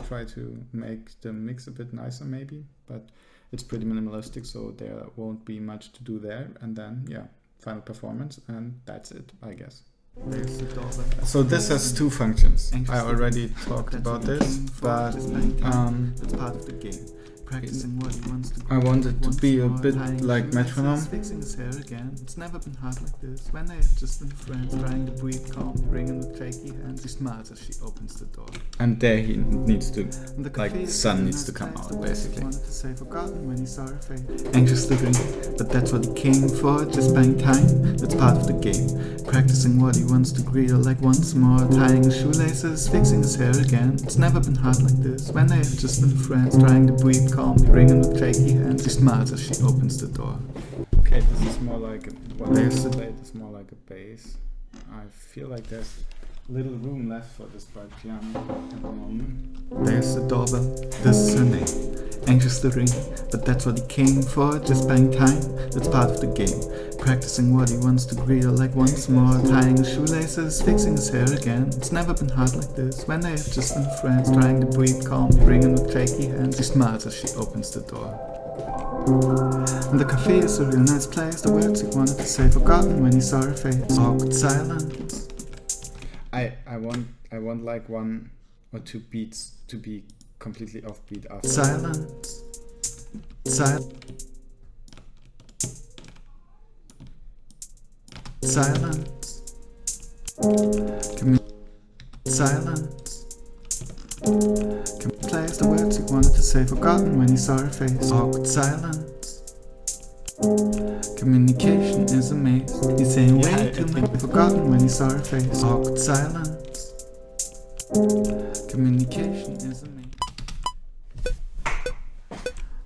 try to make the mix a bit nicer maybe, but it's pretty minimalistic, so there won't be much to do there, and then yeah, final performance, and that's it, I guess. So this has two functions. I already talked about this, but that's part of the game. Practicing what he wants to. I want it to be a bit like metronome. Fixing his hair again. It's never been hard like this. When they have just been friends, trying to breathe calmly, ringing with shaky hands. She smiles as she opens the door. And there he needs to, like, the sun needs to come out, basically. Wanted to say forgotten when he saw her face. Anxious looking, but that's what he came for. Just buying time. That's part of the game. Practicing what he wants to greet her like once more. Tying his shoelaces, fixing his hair again. It's never been hard like this. When they have just been friends, trying to breathe calmly, ringing with shaky hands. She smiles as she opens the door. Okay, this is more like what I used to play. This is more like a bass. I feel like there's little room left for this bright piano at the moment. There's the doorbell. This is her name. Anxious to ring, but that's what he came for. Just buying time. That's part of the game. Practicing what he wants to greet her like once more. Tying his shoelaces, fixing his hair again. It's never been hard like this. When they have just been friends, trying to breathe calmly, ringing with shaky hands. She smiles as she opens the door. And the cafe is a real nice place. The words he wanted to say forgotten when he saw her face. Awkward silence. I want like 1 or 2 beats to be completely offbeat after. Silence. Silence. Silence. Silence. Place the words he wanted to say forgotten when he saw her face. Awkward silence. Communication is a maze. He's saying way too much, forgotten when he saw her face. Awkward silence. Communication is a maze.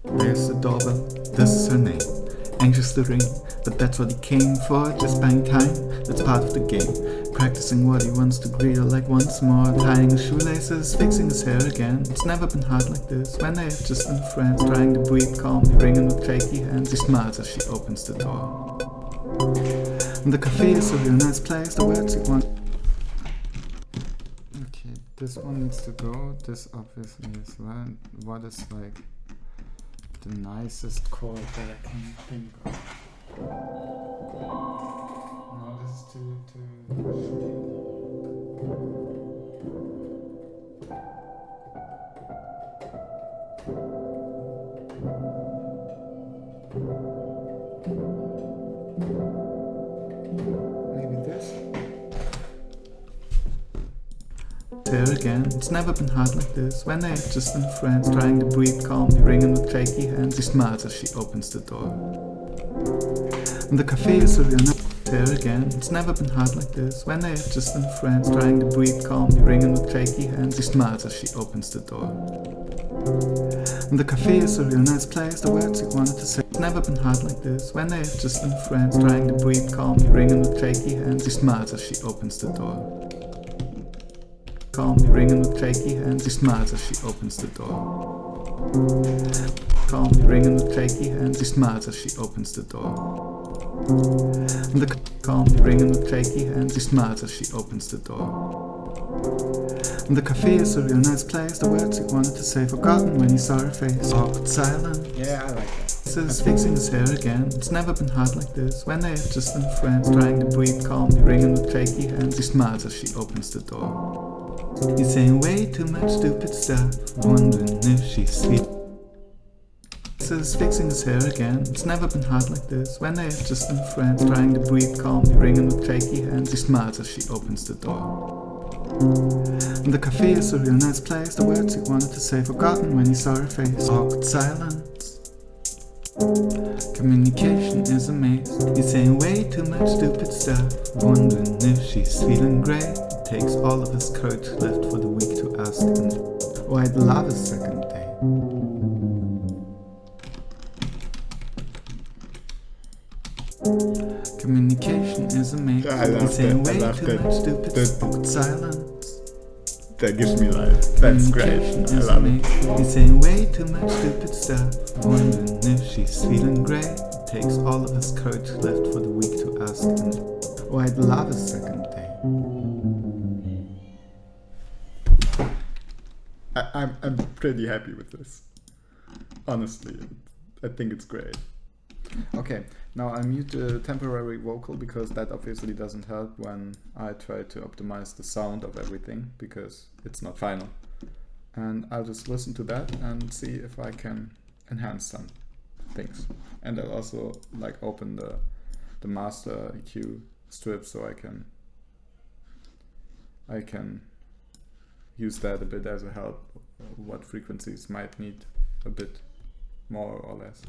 There's the doorbell, this is her name. Anxious to ring, but that's what he came for. Just buying time, that's part of the game. Practicing what he wants to greet her like once more. Tying his shoelaces, fixing his hair again. It's never been hard like this when they have just been friends. Trying to breathe calmly, ringing with shaky hands. He smiles as she opens the door. And the cafe is a real nice place, the words you want. Okay, this one needs to go. This obviously is well. What is like the nicest chord that I can think of? No, this is too maybe this? There again, it's never been hard like this when they have just been friends. Trying to breathe calmly, ringing with shaky hands. He smiles as she opens the door. And the cafe is a real nice. There again, it's never been hard like this when they have just been friends. Trying to breathe calmly, ringing with shaky hands. He smiles as she opens the door. And the cafe is a real nice place, the words he wanted to say. It's never been hard like this when they have just been friends. Trying to breathe calmly, ringing with shaky hands. He smiles as she opens the door. Calmly, ringing with shaky hands. He smiles as she opens the door. Calmly, ringing with shaky hands. He smiles as she opens the door. And the calmly, ringing with shaky hands. He smiles as she opens the door. And the cafe is a real nice place, the words he wanted to say forgotten when he saw her face. Awkward silence. Yeah, I like that. Says fixing his hair again. It's never been hard like this when they have just been friends. Trying to breathe calmly, ringing with shaky hands. He smiles as she opens the door. He's saying way too much stupid stuff, wondering if she's sweet. Says fixing his hair again. It's never been hard like this when they have just been friends. Trying to breathe calmly, ringing with shaky hands. He smiles as she opens the door. And the cafe is a real nice place, the words he wanted to say forgotten when he saw her face. Awkward silence. Communication is a maze. He's saying way too much stupid stuff, wondering if she's feeling great. Takes all of his courage left for the weak to ask him. Oh, I'd love a second date. Communication is a maze. I love He's saying that. I way love too that. much stupid That- awkward silence. That gives me life. That's great. Communication I is love a it. maze. He's saying way too much stupid stuff, wondering if she's feeling great. Takes all of his courage left for the weak to ask him. Oh, I'd love a second date. I'm pretty happy with this. Honestly, I think it's great. Okay, now I mute the temporary vocal because that obviously doesn't help when I try to optimize the sound of everything because it's not final. And I'll just listen to that and see if I can enhance some things. And I'll also like open the master EQ strip so I can use that a bit as a help, what frequencies might need a bit more or less.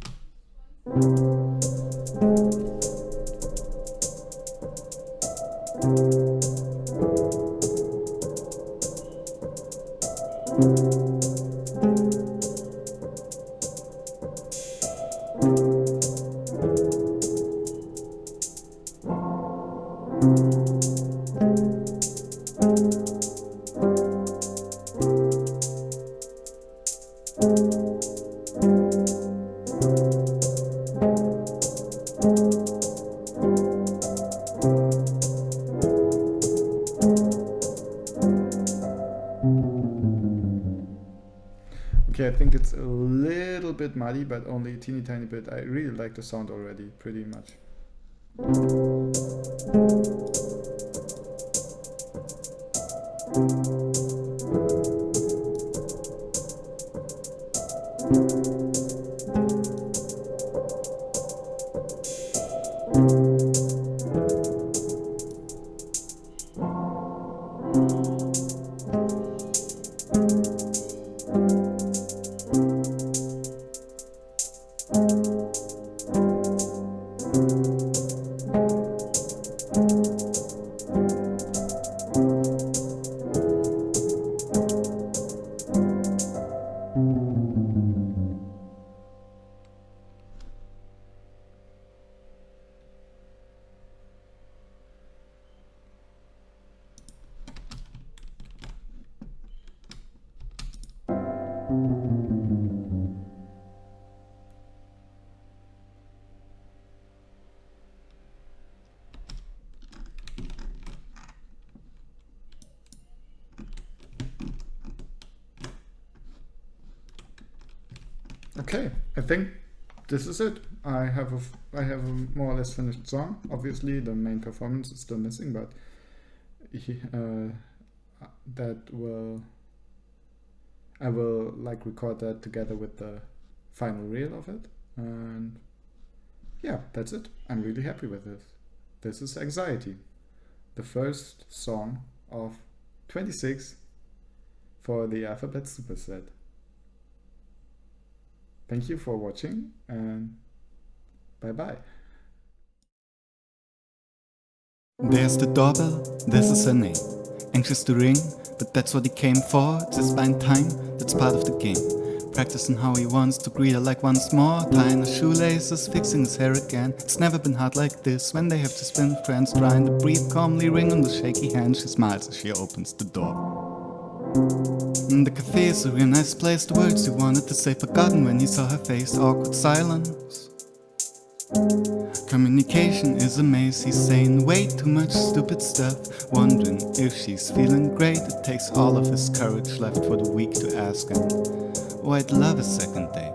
Okay, I think it's a little bit muddy, but only a teeny tiny bit. I really like the sound already, pretty much. Okay, I think this is it. I have a more or less finished song. Obviously, the main performance is still missing, but I will like record that together with the final reel of it. And yeah, that's it. I'm really happy with this. This is Anxiety, the first song of 26 for the Alphabet Superset. Thank you for watching, and bye bye. There's the doorbell, this is her name. Anxious to ring, but that's what he came for. Just buying time, that's part of the game. Practicing how he wants to greet her like once more. Tying his shoelaces, fixing his hair again. It's never been hard like this when they have to spin friends. Trying to breathe calmly, ring with shaky hand. She smiles as she opens the door. The cafe is a real nice place. The words he wanted to say forgotten when he saw her face. Awkward silence. Communication is a maze. He's saying way too much stupid stuff. Wondering if she's feeling great. It takes all of his courage left for the weak to ask him. Oh, I'd love a second date.